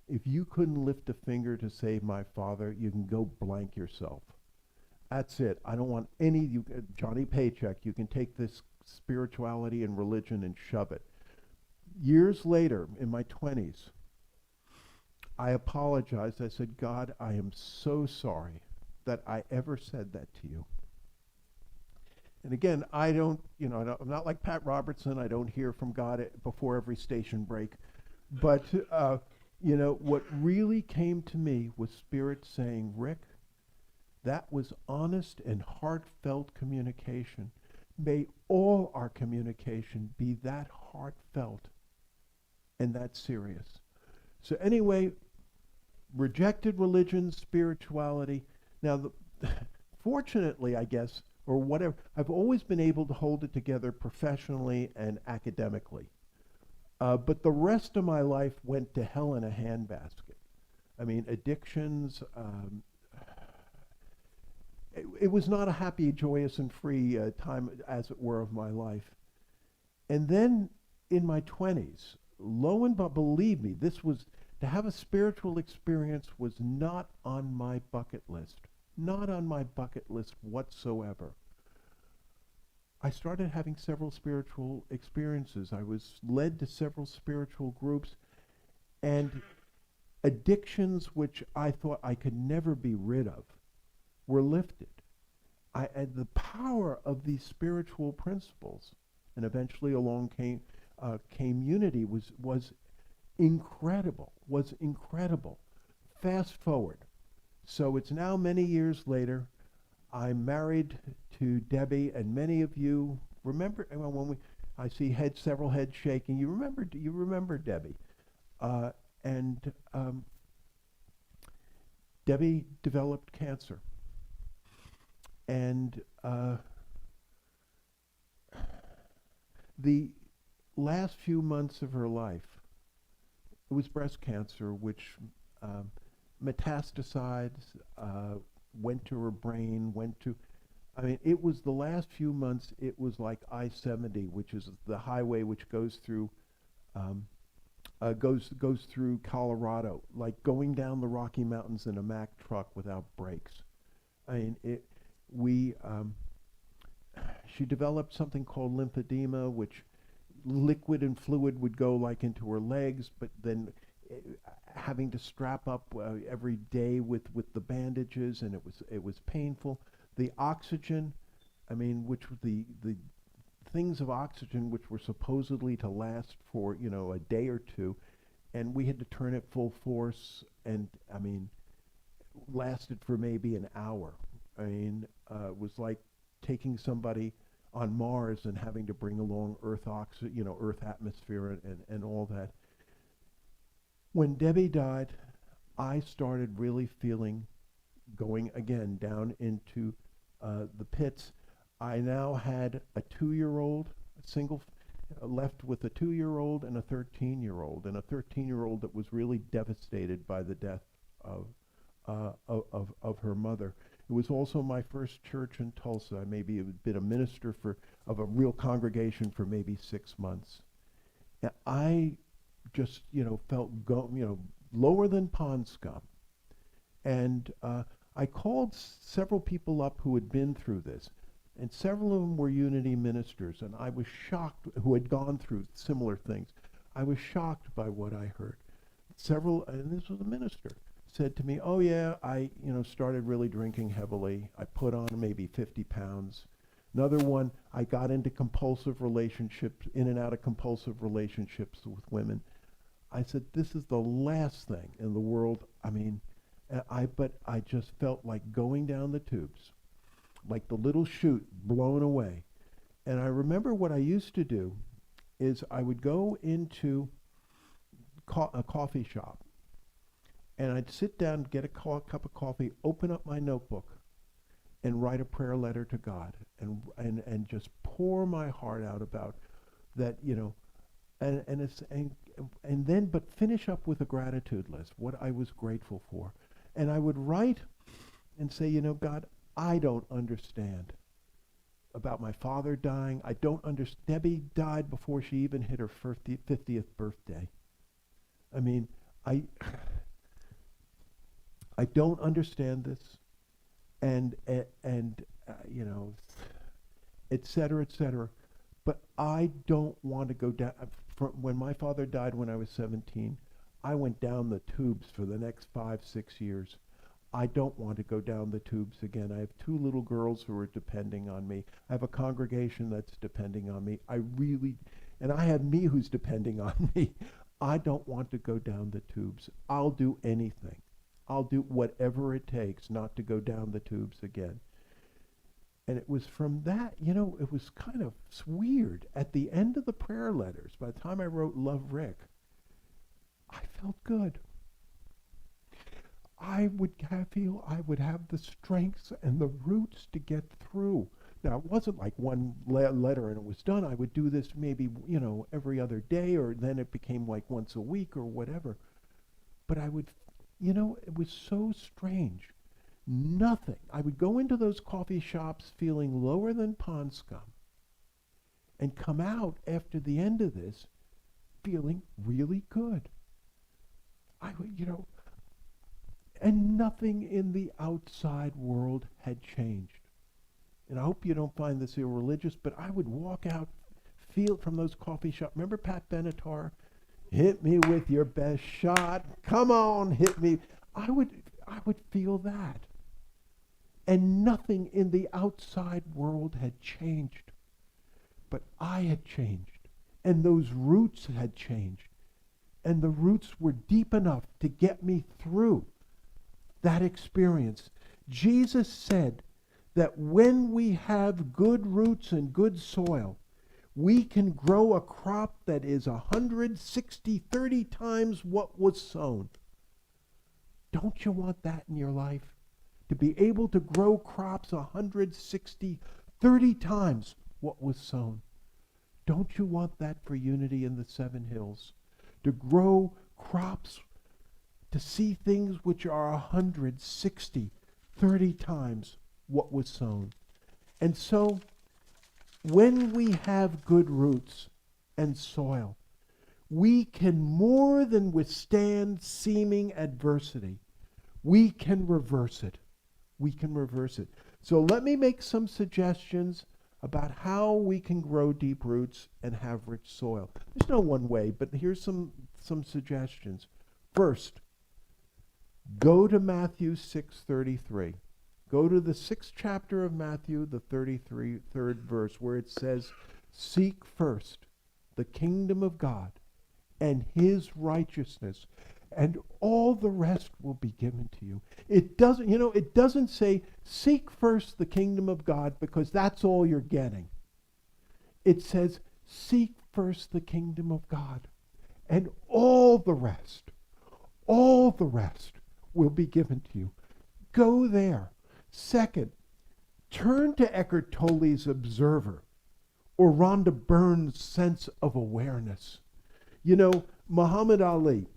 S2: if you couldn't lift a finger to save my father, you can go blank yourself. That's it. I don't want any, Johnny Paycheck, you can take this spirituality and religion and shove it. Years later, in my 20s, I apologized. I said, God, I am so sorry that I ever said that to you. And again, I don't, I'm not like Pat Robertson. I don't hear from God before every station break. But, what really came to me was Spirit saying, Rick, that was honest and heartfelt communication. May all our communication be that heartfelt and that serious. So anyway, rejected religion, spirituality. Now, fortunately, I guess, or whatever, I've always been able to hold it together professionally and academically. But the rest of my life went to hell in a handbasket. I mean, addictions. It was not a happy, joyous, and free time, as it were, of my life. And then in my 20s, lo and behold, believe me, to have a spiritual experience was not on my bucket list. Not on my bucket list whatsoever. I started having several spiritual experiences. I was led to several spiritual groups, and addictions which I thought I could never be rid of were lifted. And the power of these spiritual principles, and eventually along came unity, was incredible. Fast forward. So it's now many years later. I'm married to Debbie, and many of you remember when I see several heads shaking. You remember Debbie, and Debbie developed cancer, and the last few months of her life, it was breast cancer, which metastasized, went to her brain, it was the last few months, it was like I-70, which is the highway which goes through Colorado, like going down the Rocky Mountains in a Mack truck without brakes. She developed something called lymphedema, which liquid and fluid would go like into her legs, but then having to strap up every day with the bandages, and it was painful. The oxygen, which the things of oxygen which were supposedly to last for a day or two, and we had to turn it full force, and lasted for maybe an hour. It was like taking somebody on Mars and having to bring along Earth atmosphere and all that. When Debbie died, I started really feeling, going again down into the pits. I now had a 2-year-old, left with a 2-year-old and a 13-year-old, and a 13-year-old that was really devastated by the death of her mother. It was also my first church in Tulsa. I maybe had been a minister of a real congregation for maybe 6 months. And I just, felt lower than pond scum. And I called several people up who had been through this, and several of them were Unity ministers, and I was shocked, who had gone through similar things. I was shocked by what I heard. Several, and this was a minister, said to me, oh yeah, I started really drinking heavily. I put on maybe 50 pounds. Another one, I got into compulsive relationships, in and out of compulsive relationships with women. I said, this is the last thing in the world. I mean, but I just felt like going down the tubes, like the little chute blown away. And I remember what I used to do is I would go into a coffee shop, and I'd sit down, get a cup of coffee, open up my notebook, and write a prayer letter to God, and just pour my heart out about that, and then but finish up with a gratitude list, what I was grateful for. And I would write and say, God, I don't understand about my father dying. I don't understand. Debbie died before she even hit her 50th birthday. I mean, I don't understand this, and et cetera, et cetera. But I don't want to go down. When my father died when I was 17, I went down the tubes for the next 5-6 years. I don't want to go down the tubes again. I have 2 little girls who are depending on me. I have a congregation that's depending on me. And I have me who's depending on me. I don't want to go down the tubes. I'll do anything. I'll do whatever it takes not to go down the tubes again. And it was from that, it was kind of weird. At the end of the prayer letters, by the time I wrote Love Rick, I felt good. I would have the strengths and the roots to get through. Now, it wasn't like one letter and it was done. I would do this maybe, every other day, or then it became like once a week or whatever. But I would, it was so strange. Nothing. I would go into those coffee shops feeling lower than pond scum and come out after the end of this feeling really good. I would, and nothing in the outside world had changed. And I hope you don't find this irreligious, but I would walk out, feel from those coffee shops. Remember Pat Benatar? Hit me with your best shot. Come on, hit me. I would feel that. And nothing in the outside world had changed. But I had changed. And those roots had changed. And the roots were deep enough to get me through that experience. Jesus said that when we have good roots and good soil, we can grow a crop that is 160, 30 times what was sown. Don't you want that in your life? To be able to grow crops 160, 30 times what was sown. Don't you want that for Unity in the Seven Hills? To grow crops, to see things which are 160, 30 times what was sown. And so, when we have good roots and soil, we can more than withstand seeming adversity. We can reverse it. We can reverse it. So let me make some suggestions about how we can grow deep roots and have rich soil. There's no one way, but here's some suggestions. First, go to Matthew 6:33. Go to the 6th chapter of Matthew, the 33rd verse, where it says, seek first the kingdom of God and his righteousness, and all the rest will be given to you. It doesn't say seek first the kingdom of God because that's all you're getting. It says seek first the kingdom of God, and all the rest will be given to you. Go there. Second, turn to Eckhart Tolle's Observer or Rhonda Byrne's Sense of Awareness. Muhammad Ali,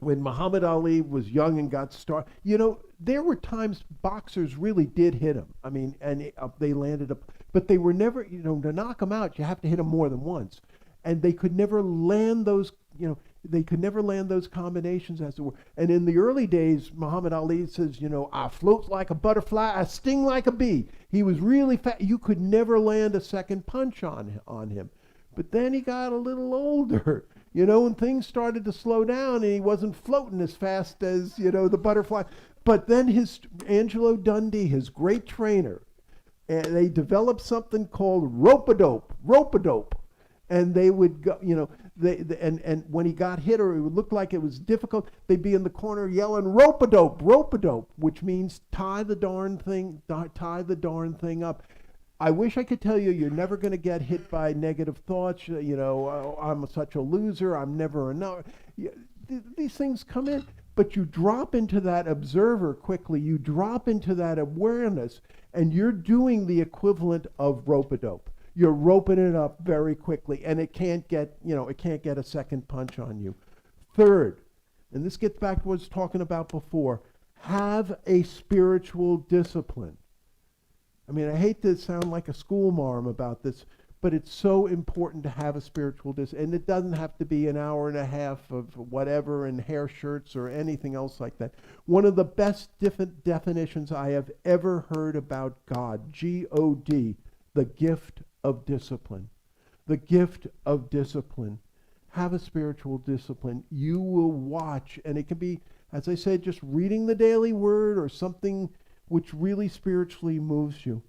S2: when Muhammad Ali was young and got started, there were times boxers really did hit him. I mean, and they landed up, but they were never, to knock him out, you have to hit him more than once. And they could never land those, They could never land those combinations, as it were. And in the early days, Muhammad Ali says, I float like a butterfly, I sting like a bee. He was really fast. You could never land a second punch on him. But then he got a little older, and things started to slow down, and he wasn't floating as fast as, the butterfly. But then Angelo Dundee, his great trainer, and they developed something called rope-a-dope. And they would go, and when he got hit or it would look like it was difficult, they'd be in the corner yelling, rope-a-dope, which means tie the darn thing up. I wish I could tell you you're never going to get hit by negative thoughts. I'm such a loser. I'm never enough. These things come in, but you drop into that observer quickly. You drop into that awareness, and you're doing the equivalent of rope-a-dope. You're roping it up very quickly, and it can't get a second punch on you. Third, and this gets back to what I was talking about before, have a spiritual discipline. I mean, I hate to sound like a schoolmarm about this, but it's so important to have a spiritual discipline. And it doesn't have to be an hour and a half of whatever and hair shirts or anything else like that. One of the best definitions I have ever heard about God, G-O-D, the gift of discipline. The gift of discipline. Have a spiritual discipline. You will watch, and it can be, as I said, just reading the daily word or something which really spiritually moves you.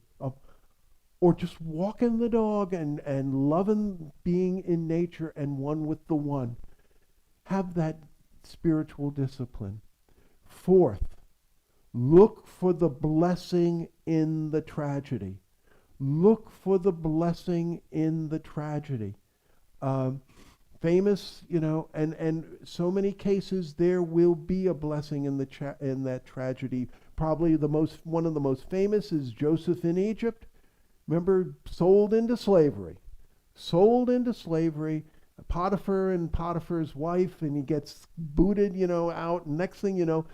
S2: Or just walking the dog and loving being in nature and one with the one. Have that spiritual discipline. Fourth, look for the blessing in the tragedy. Look for the blessing in the tragedy. Famous, and so many cases there will be a blessing in that tragedy. Probably one of the most famous is Joseph in Egypt. Remember, sold into slavery. Potiphar and Potiphar's wife, and he gets booted, out. Next thing you know,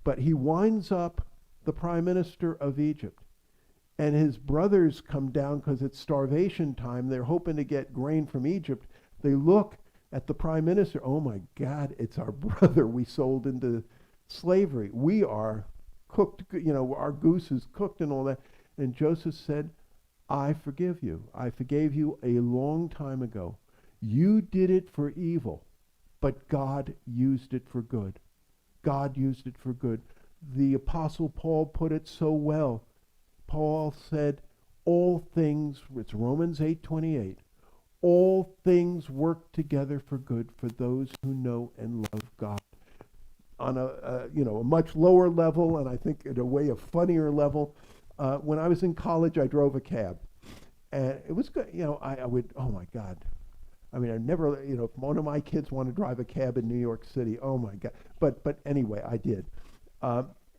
S2: but he winds up the prime minister of Egypt. And his brothers come down because it's starvation time. They're hoping to get grain from Egypt. They look at the prime minister. Oh my God, it's our brother we sold into slavery. We are cooked, our goose is cooked and all that. And Joseph said, I forgive you. I forgave you a long time ago. You did it for evil, but God used it for good. God used it for good. The Apostle Paul put it so well. Paul said, all things, it's Romans 8:28, all things work together for good for those who know and love God. On a much lower level, and I think in a way a funnier level, when I was in college, I drove a cab. And it was good, I would, oh my God. I mean, I never, if one of my kids want to drive a cab in New York City, oh my God. But anyway, I did.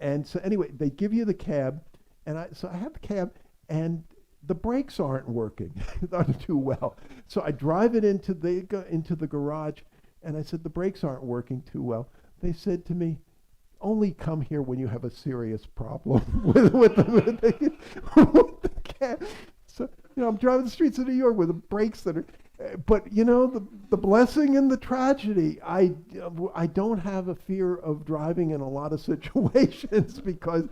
S2: And so anyway, they give you the cab, and I have the cab, and the brakes aren't working, not too well. So I drive it into the garage, and I said, the brakes aren't working too well. They said to me, only come here when you have a serious problem with the cab. So, I'm driving the streets of New York with the brakes that are, but the blessing and the tragedy. I don't have a fear of driving in a lot of situations because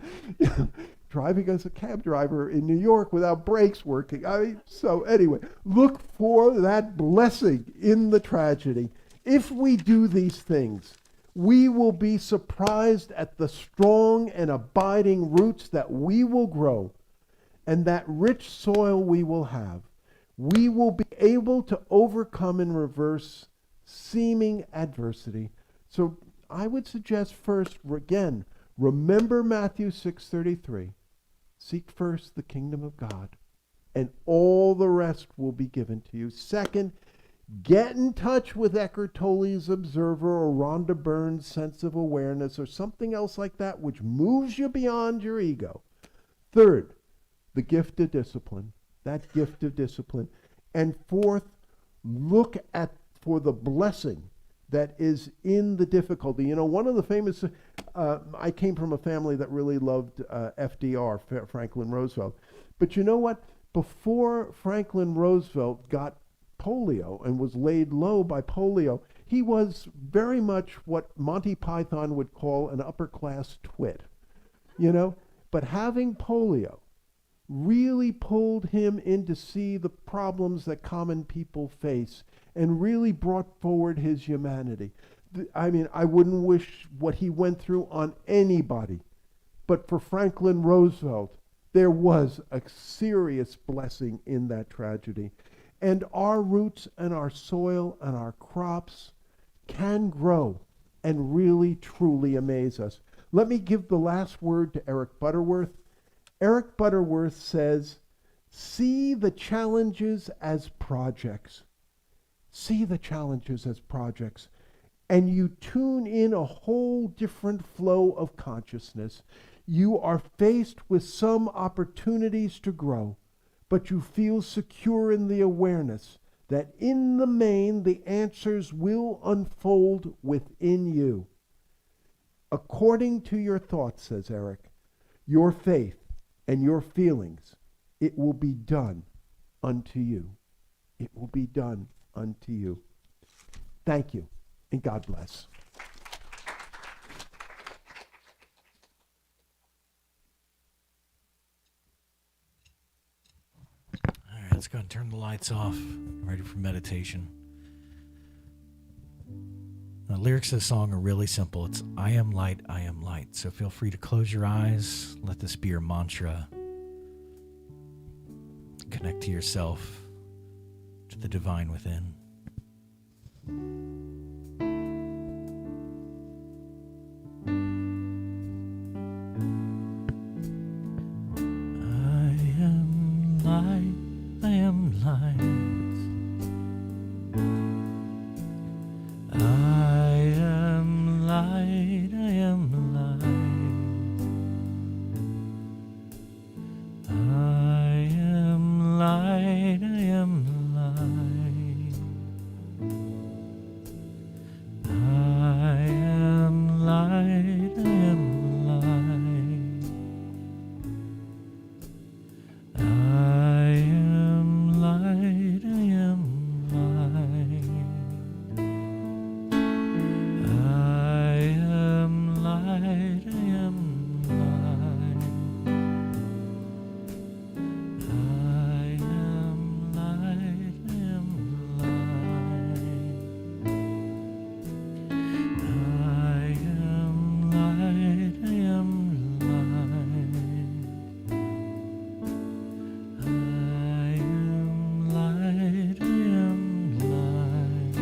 S2: driving as a cab driver in New York without brakes working. So anyway, look for that blessing in the tragedy. If we do these things, we will be surprised at the strong and abiding roots that we will grow and that rich soil we will have. We will be able to overcome and reverse seeming adversity. So I would suggest first, again, remember Matthew 6:33. Seek first the kingdom of God, and all the rest will be given to you. Second, get in touch with Eckhart Tolle's Observer or Rhonda Byrne's Sense of Awareness or something else like that which moves you beyond your ego. Third, the gift of discipline, that gift of discipline. And fourth, look for the blessing that is in the difficulty. One of the famous, I came from a family that really loved FDR, Franklin Roosevelt. But you know what? Before Franklin Roosevelt got polio and was laid low by polio, He was very much what Monty Python would call an upper-class twit, you know? But having polio really pulled him in to see the problems that common people face and really brought forward his humanity. I mean, I wouldn't wish what he went through on anybody. But for Franklin Roosevelt, there was a serious blessing in that tragedy. And our roots and our soil and our crops can grow and really, truly amaze us. Let me give the last word to Eric Butterworth. Eric Butterworth says, see the challenges as projects. See the challenges as projects. And you tune in a whole different flow of consciousness. You are faced with some opportunities to grow, but you feel secure in the awareness that in the main the answers will unfold within you. According to your thoughts, says Eric, your faith and your feelings, it will be done unto you. It will be done unto you. Thank you, and God bless.
S1: All right, let's go and turn the lights off. Ready for meditation. The lyrics of the song are really simple. It's I am light, I am light. So feel free to close your eyes. Let this be your mantra. Connect to yourself, to the divine within. I am light, I am light. I am light, I am light. I am light, I am light. I am light, I am light. I am light, I am light. I am light, I am light. I am light, I am light. I am light, I am light. I am light, I am light. I am light, I am light. I am light, I am light.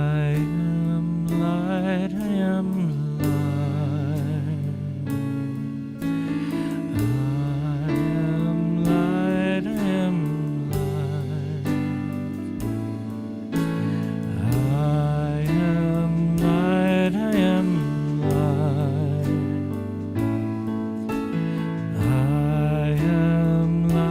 S1: I am light, I am light. I am light, I am light. I am light, I am light. I am light, I am light.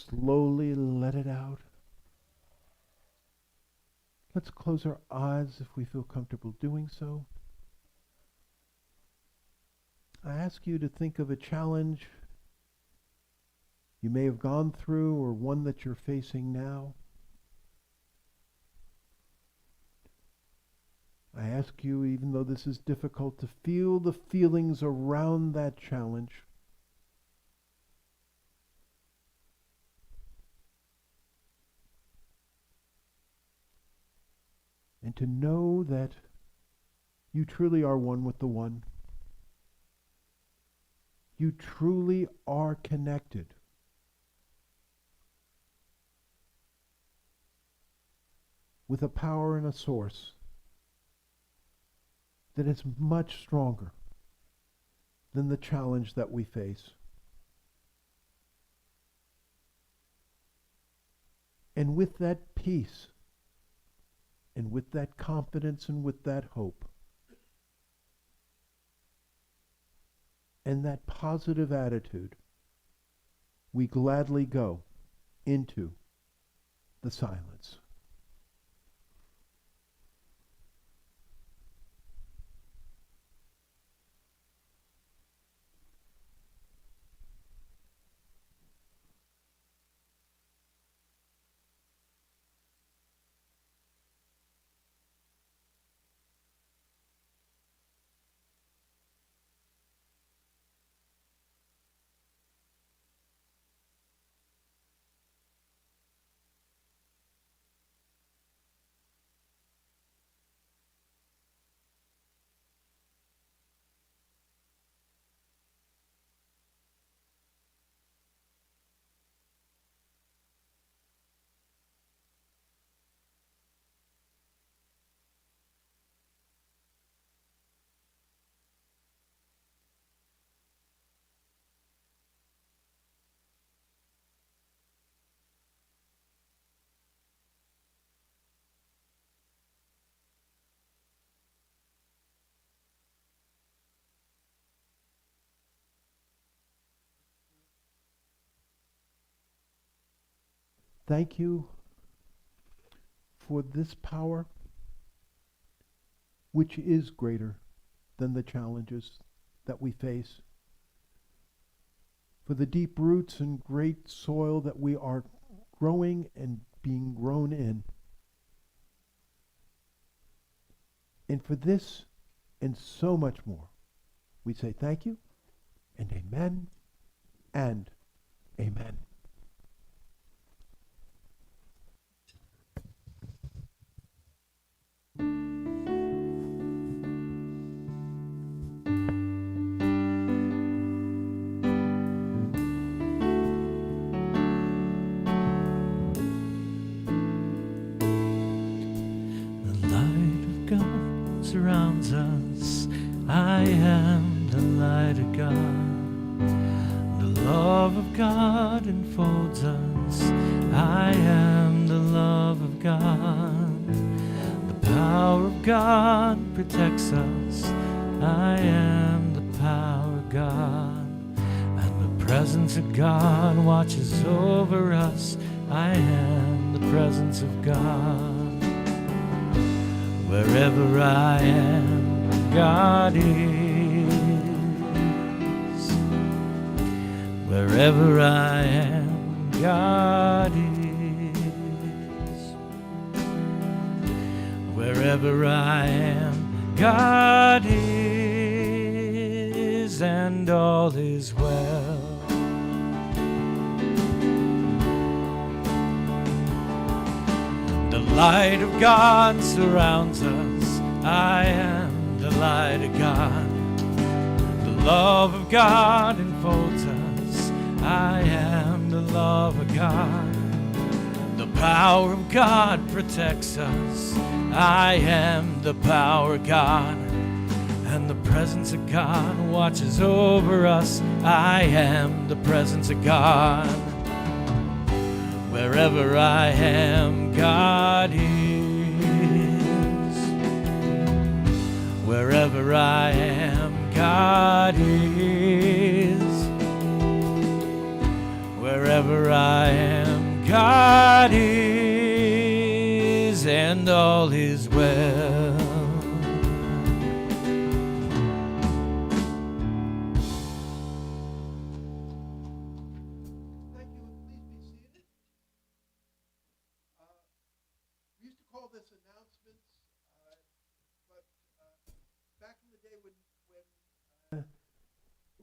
S2: Slowly let it out. Let's close our eyes if we feel comfortable doing so. I ask you to think of a challenge you may have gone through or one that you're facing now. I ask you, even though this is difficult, to feel the feelings around that challenge. And to know that you truly are one with the One. You truly are connected. With a power and a source that is much stronger than the challenge that we face. And with that peace, and with that confidence, and with that hope, and that positive attitude, we gladly go into the silence. Thank you for this power, which is greater than the challenges that we face, for the deep roots and great soil that we are growing and being grown in. And for this and so much more, we say thank you and amen and amen.
S1: Surrounds us. I am the light of God. The love of God enfolds us. I am the love of God. The power of God protects us. I am the power of God. And the presence of God watches over us. I am the presence of God. Wherever I am, God is. Wherever I am, God is. Wherever I am, God is, and all is well. The light of God surrounds us. I am the light of God. The love of God enfolds us. I am the love of God. The power of God protects us. I am the power of God. And the presence of God watches over us. I am the presence of God. Wherever I am, God is. Wherever I am, God is. Wherever I am, God is, and all is well.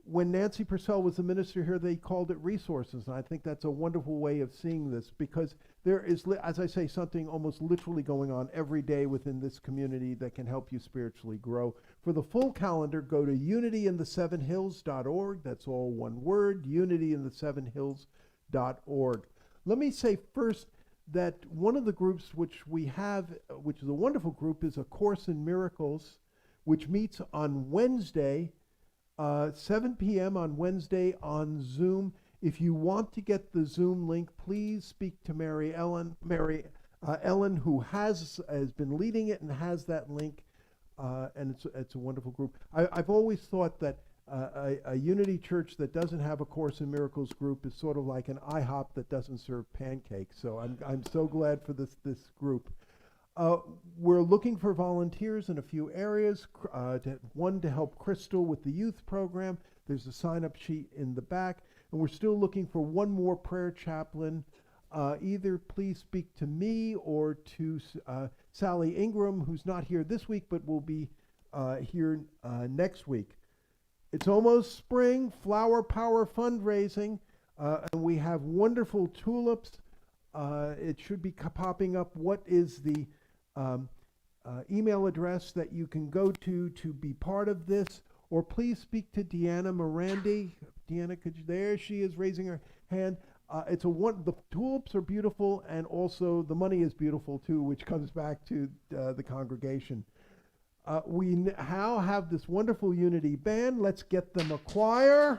S2: When Nancy Purcell was the minister here, they called it resources. And I think that's a wonderful way of seeing this, because there is, as I say, something almost literally going on every day within this community that can help you spiritually grow. For the full calendar, go to unityinthesevenhills.org. That's all one word, unityinthesevenhills.org. Let me say first that one of the groups which we have, which is a wonderful group, is A Course in Miracles, which meets on Wednesday, 7 p.m. on Wednesday on Zoom. If you want to get the Zoom link, please speak to Mary Ellen, who has been leading it and has that link, and it's a wonderful group. I've always thought that a Unity church that doesn't have a Course in Miracles group is sort of like an IHOP that doesn't serve pancakes. So I'm so glad for this group. We're looking for volunteers in a few areas. One to help Crystal with the youth program. There's a sign-up sheet in the back, and we're still looking for one more prayer chaplain. Either please speak to me or to Sally Ingram, who's not here this week but will be here next week. It's almost spring, Flower Power fundraising, and we have wonderful tulips. It should be popping up. What is the email address that you can go to be part of this? Or please speak to Deanna Morandi. Deanna, there she is raising her hand. The tulips are beautiful, and also the money is beautiful too, which comes back to the congregation. We now have this wonderful Unity band. Let's get them a choir.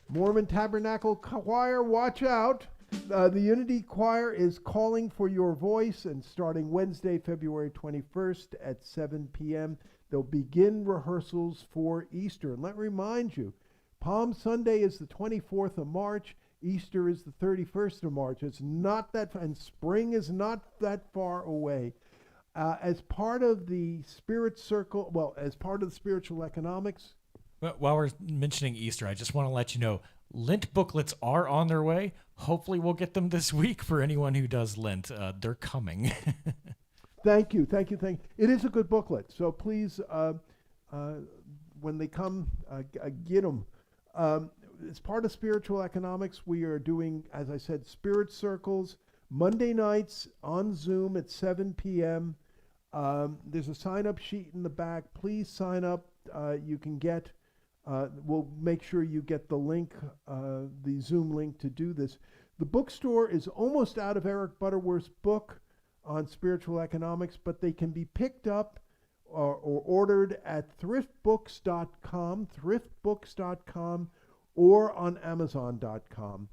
S2: Mormon Tabernacle Choir, watch out. The Unity Choir is calling for your voice, and starting Wednesday, February 21st at 7 p.m., they'll begin rehearsals for Easter. And let me remind you, Palm Sunday is the 24th of March. Easter is the 31st of March. It's not that, and spring is not that far away. As part of the Spirit Circle, as part of the Spiritual Economics.
S1: Well, while we're mentioning Easter, I just want to let you know, Lent booklets are on their way. Hopefully we'll get them this week for anyone who does Lent. They're coming.
S2: Thank you. It is a good booklet, so please, when they come, get them. As part of Spiritual Economics, we are doing, as I said, Spirit Circles, Monday nights on Zoom at 7 p.m. There's a sign-up sheet in the back. Please sign up. You can get, we'll make sure you get the link, the Zoom link to do this. The bookstore is almost out of Eric Butterworth's book on spiritual economics, but they can be picked up or ordered at thriftbooks.com, or on Amazon.com.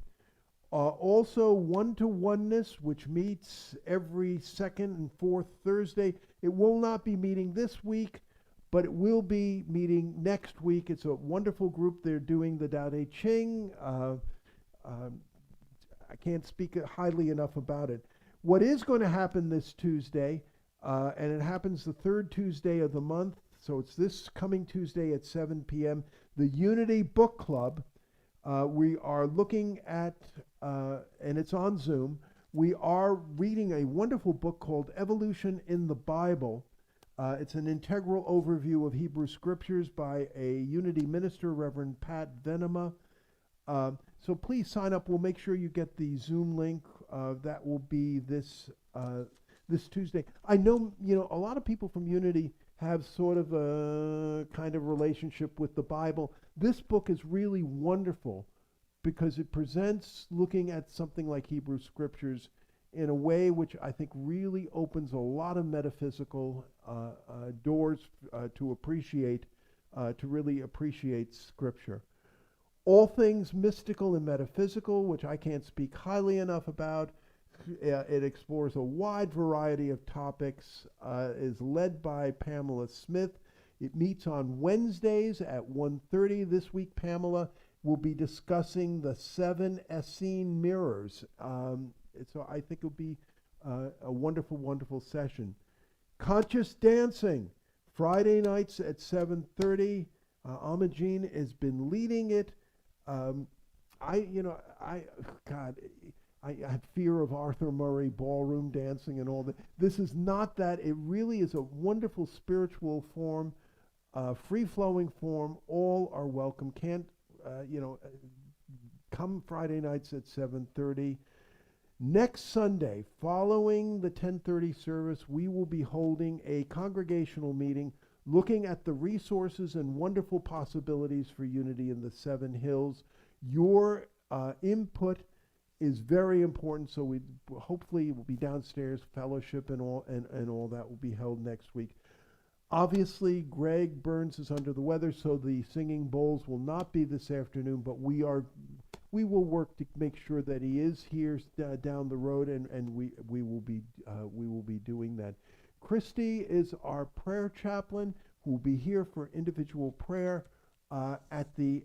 S2: Also, One-to-Oneness, which meets every second and fourth Thursday. It will not be meeting this week, but it will be meeting next week. It's a wonderful group. They're doing the 𝕼𝕚𝕚𝕚. I can't speak highly enough about it. What is going to happen this Tuesday, and it happens the third Tuesday of the month, so it's this coming Tuesday at 7 p.m., the Unity Book Club. We are looking at, and it's on Zoom, we are reading a wonderful book called Evolution in the Bible. It's an integral overview of Hebrew Scriptures by a Unity minister, Reverend Pat Venema. So please sign up. We'll make sure you get the Zoom link. That will be this Tuesday. I know, a lot of people from Unity have sort of a kind of relationship with the Bible. This book is really wonderful because it presents looking at something like Hebrew Scriptures in a way which I think really opens a lot of metaphysical doors to really appreciate Scripture. All things mystical and metaphysical, which I can't speak highly enough about. It explores a wide variety of topics, is led by Pamela Smith. It meets on Wednesdays at 1:30. This week, Pamela will be discussing the 7 Essene mirrors. So I think it'll be a wonderful, wonderful session. Conscious dancing, Friday nights at 7:30. 𝕤𝕚𝕚𝕚𝕚 has been leading it. I have fear of Arthur Murray ballroom dancing and all that. This is not that. It really is a wonderful spiritual form, free-flowing form. All are welcome. Come Friday nights at 7:30. Next Sunday, following the 10:30 service, we will be holding a congregational meeting looking at the resources and wonderful possibilities for Unity in the Seven Hills. Your input is very important, so we hopefully will be downstairs, fellowship and all that will be held next week. Obviously, Greg Burns is under the weather, so the singing bowls will not be this afternoon, but we will work to make sure that he is here down the road, and we will be doing that. Christy is our prayer chaplain, who will be here for individual prayer at the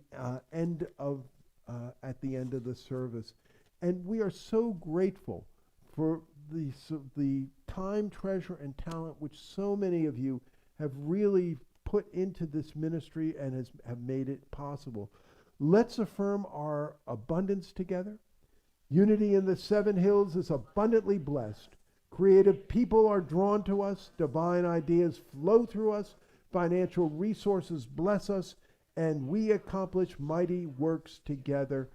S2: end of the service, and we are so grateful for the time, treasure, and talent which so many of you have really put into this ministry and have made it possible. Let's affirm our abundance together. Unity in the Seven Hills is abundantly blessed. Creative people are drawn to us. Divine ideas flow through us. Financial resources bless us. And we accomplish mighty works together.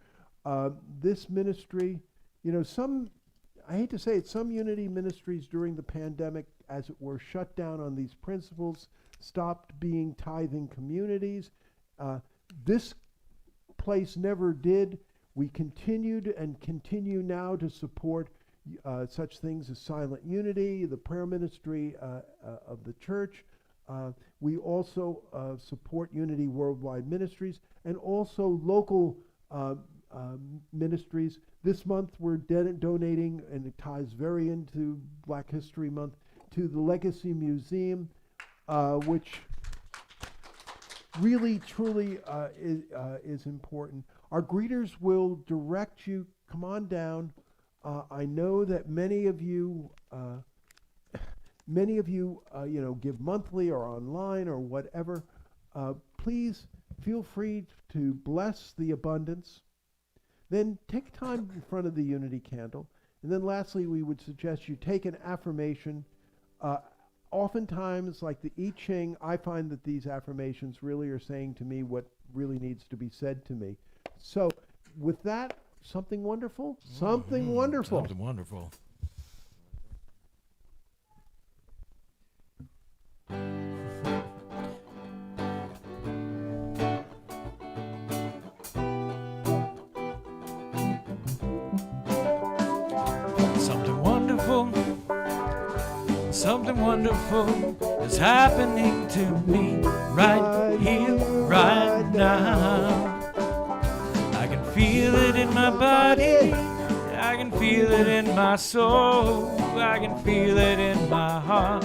S2: This ministry, I hate to say it, some Unity ministries during the pandemic, as it were, shut down on these principles, stopped being tithing communities. This place never did. We continued and continue now to support such things as Silent Unity, the prayer ministry of the church. We also support Unity Worldwide Ministries and also local ministries. This month we're donating, and it ties very into Black History Month, to the Legacy Museum, which really, truly is important. Our greeters will direct you. Come on down. I know that many of you, give monthly or online or whatever. Please feel free to bless the abundance. Then take time in front of the Unity candle. And then lastly, we would suggest you take an affirmation. Oftentimes, like the I Ching, I find that these affirmations really are saying to me what really needs to be said to me. So with that, something wonderful? Something wonderful.
S1: Something wonderful. Something wonderful is happening to me right here, right now. I can feel it in my body. I can feel it in my soul. I can feel it in my heart.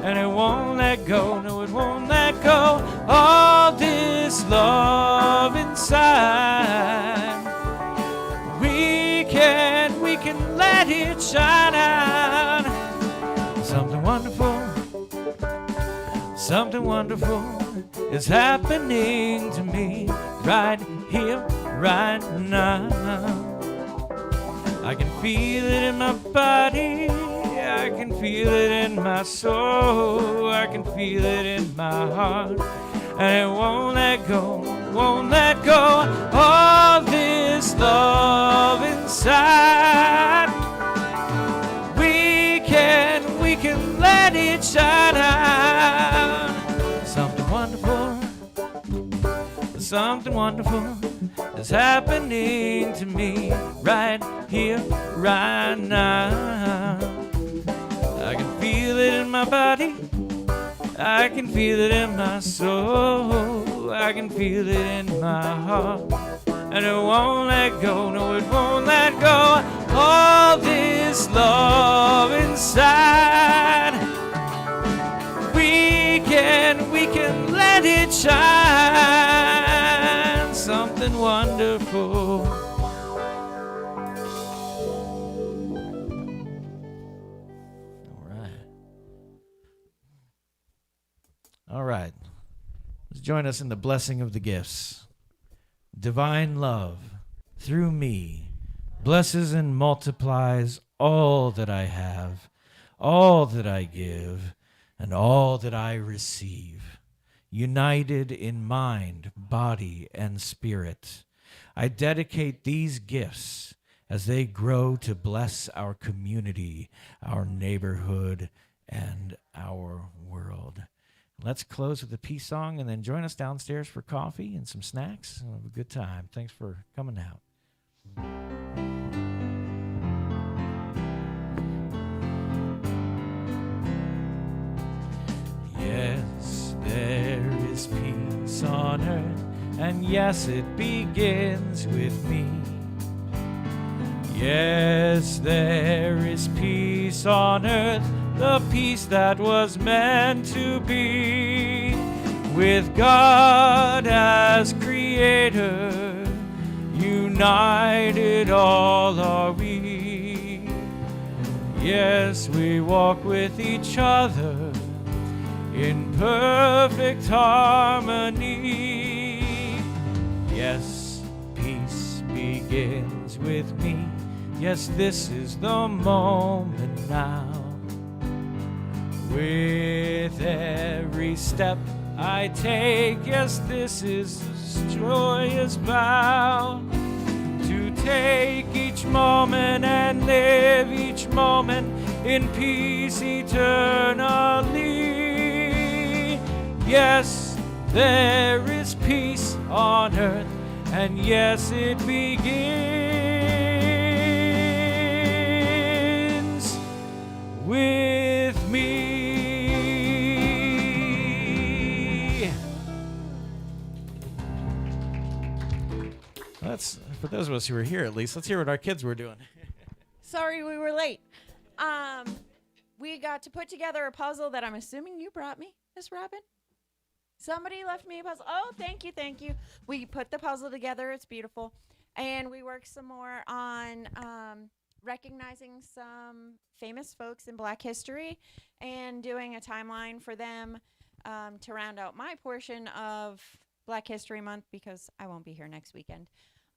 S1: And it won't let go, no, it won't let go. All this love inside. We can let it shine out. Something wonderful is happening to me right here, right now. I can feel it in my body. I can feel it in my soul. I can feel it in my heart. And it won't let go, won't let go. All this love inside. We can let it shine out. Something wonderful is happening to me right here, right now. I can feel it in my body. I can feel it in my soul. I can feel it in my heart. And it won't let go, no, it won't let go. All this love inside. We can let it shine. Something wonderful. All right. Let's join us in the blessing of the gifts. Divine love, through me, blesses and multiplies all that I have, all that I give, and all that I receive. United in mind, body, and spirit, I dedicate these gifts as they grow to bless our community, our neighborhood, and our world. Let's close with a peace song and then join us downstairs for coffee and some snacks. We'll have a good time. Thanks for coming out. Yes. and yes, it begins with me. Yes, there is peace on earth, the peace that was meant to be. With God as creator, united all are we. Yes, we walk with each other in perfect harmony. Yes, peace begins with me. Yes, this is the moment now. With every step I take, yes, this is a joyous vow to take each moment and live each moment in peace eternally. Yes, there is peace on earth, and yes, it begins with me. That's for those of us who were here. At least let's hear what our kids were doing.
S4: Sorry we were late. We got to put together a puzzle that I'm assuming you brought me, Miss Robin. Somebody left me a puzzle. Oh, thank you, thank you. We put the puzzle together. It's beautiful. And we worked some more on recognizing some famous folks in Black history and doing a timeline for them to round out my portion of Black History Month because I won't be here next weekend.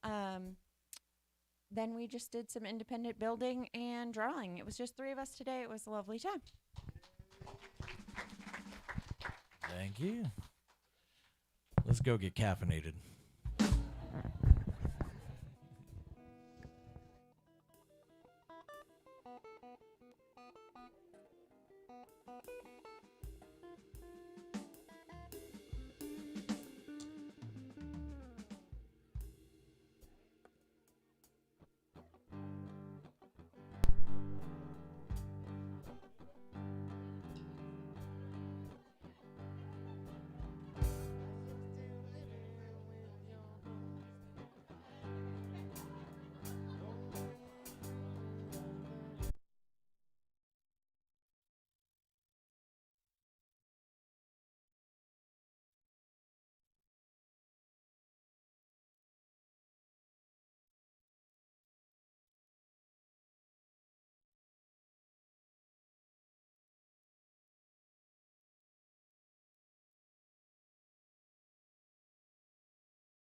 S4: Then we just did some independent building and drawing. It was just 3 of us today. It was a lovely time.
S1: Thank you. Let's go get caffeinated.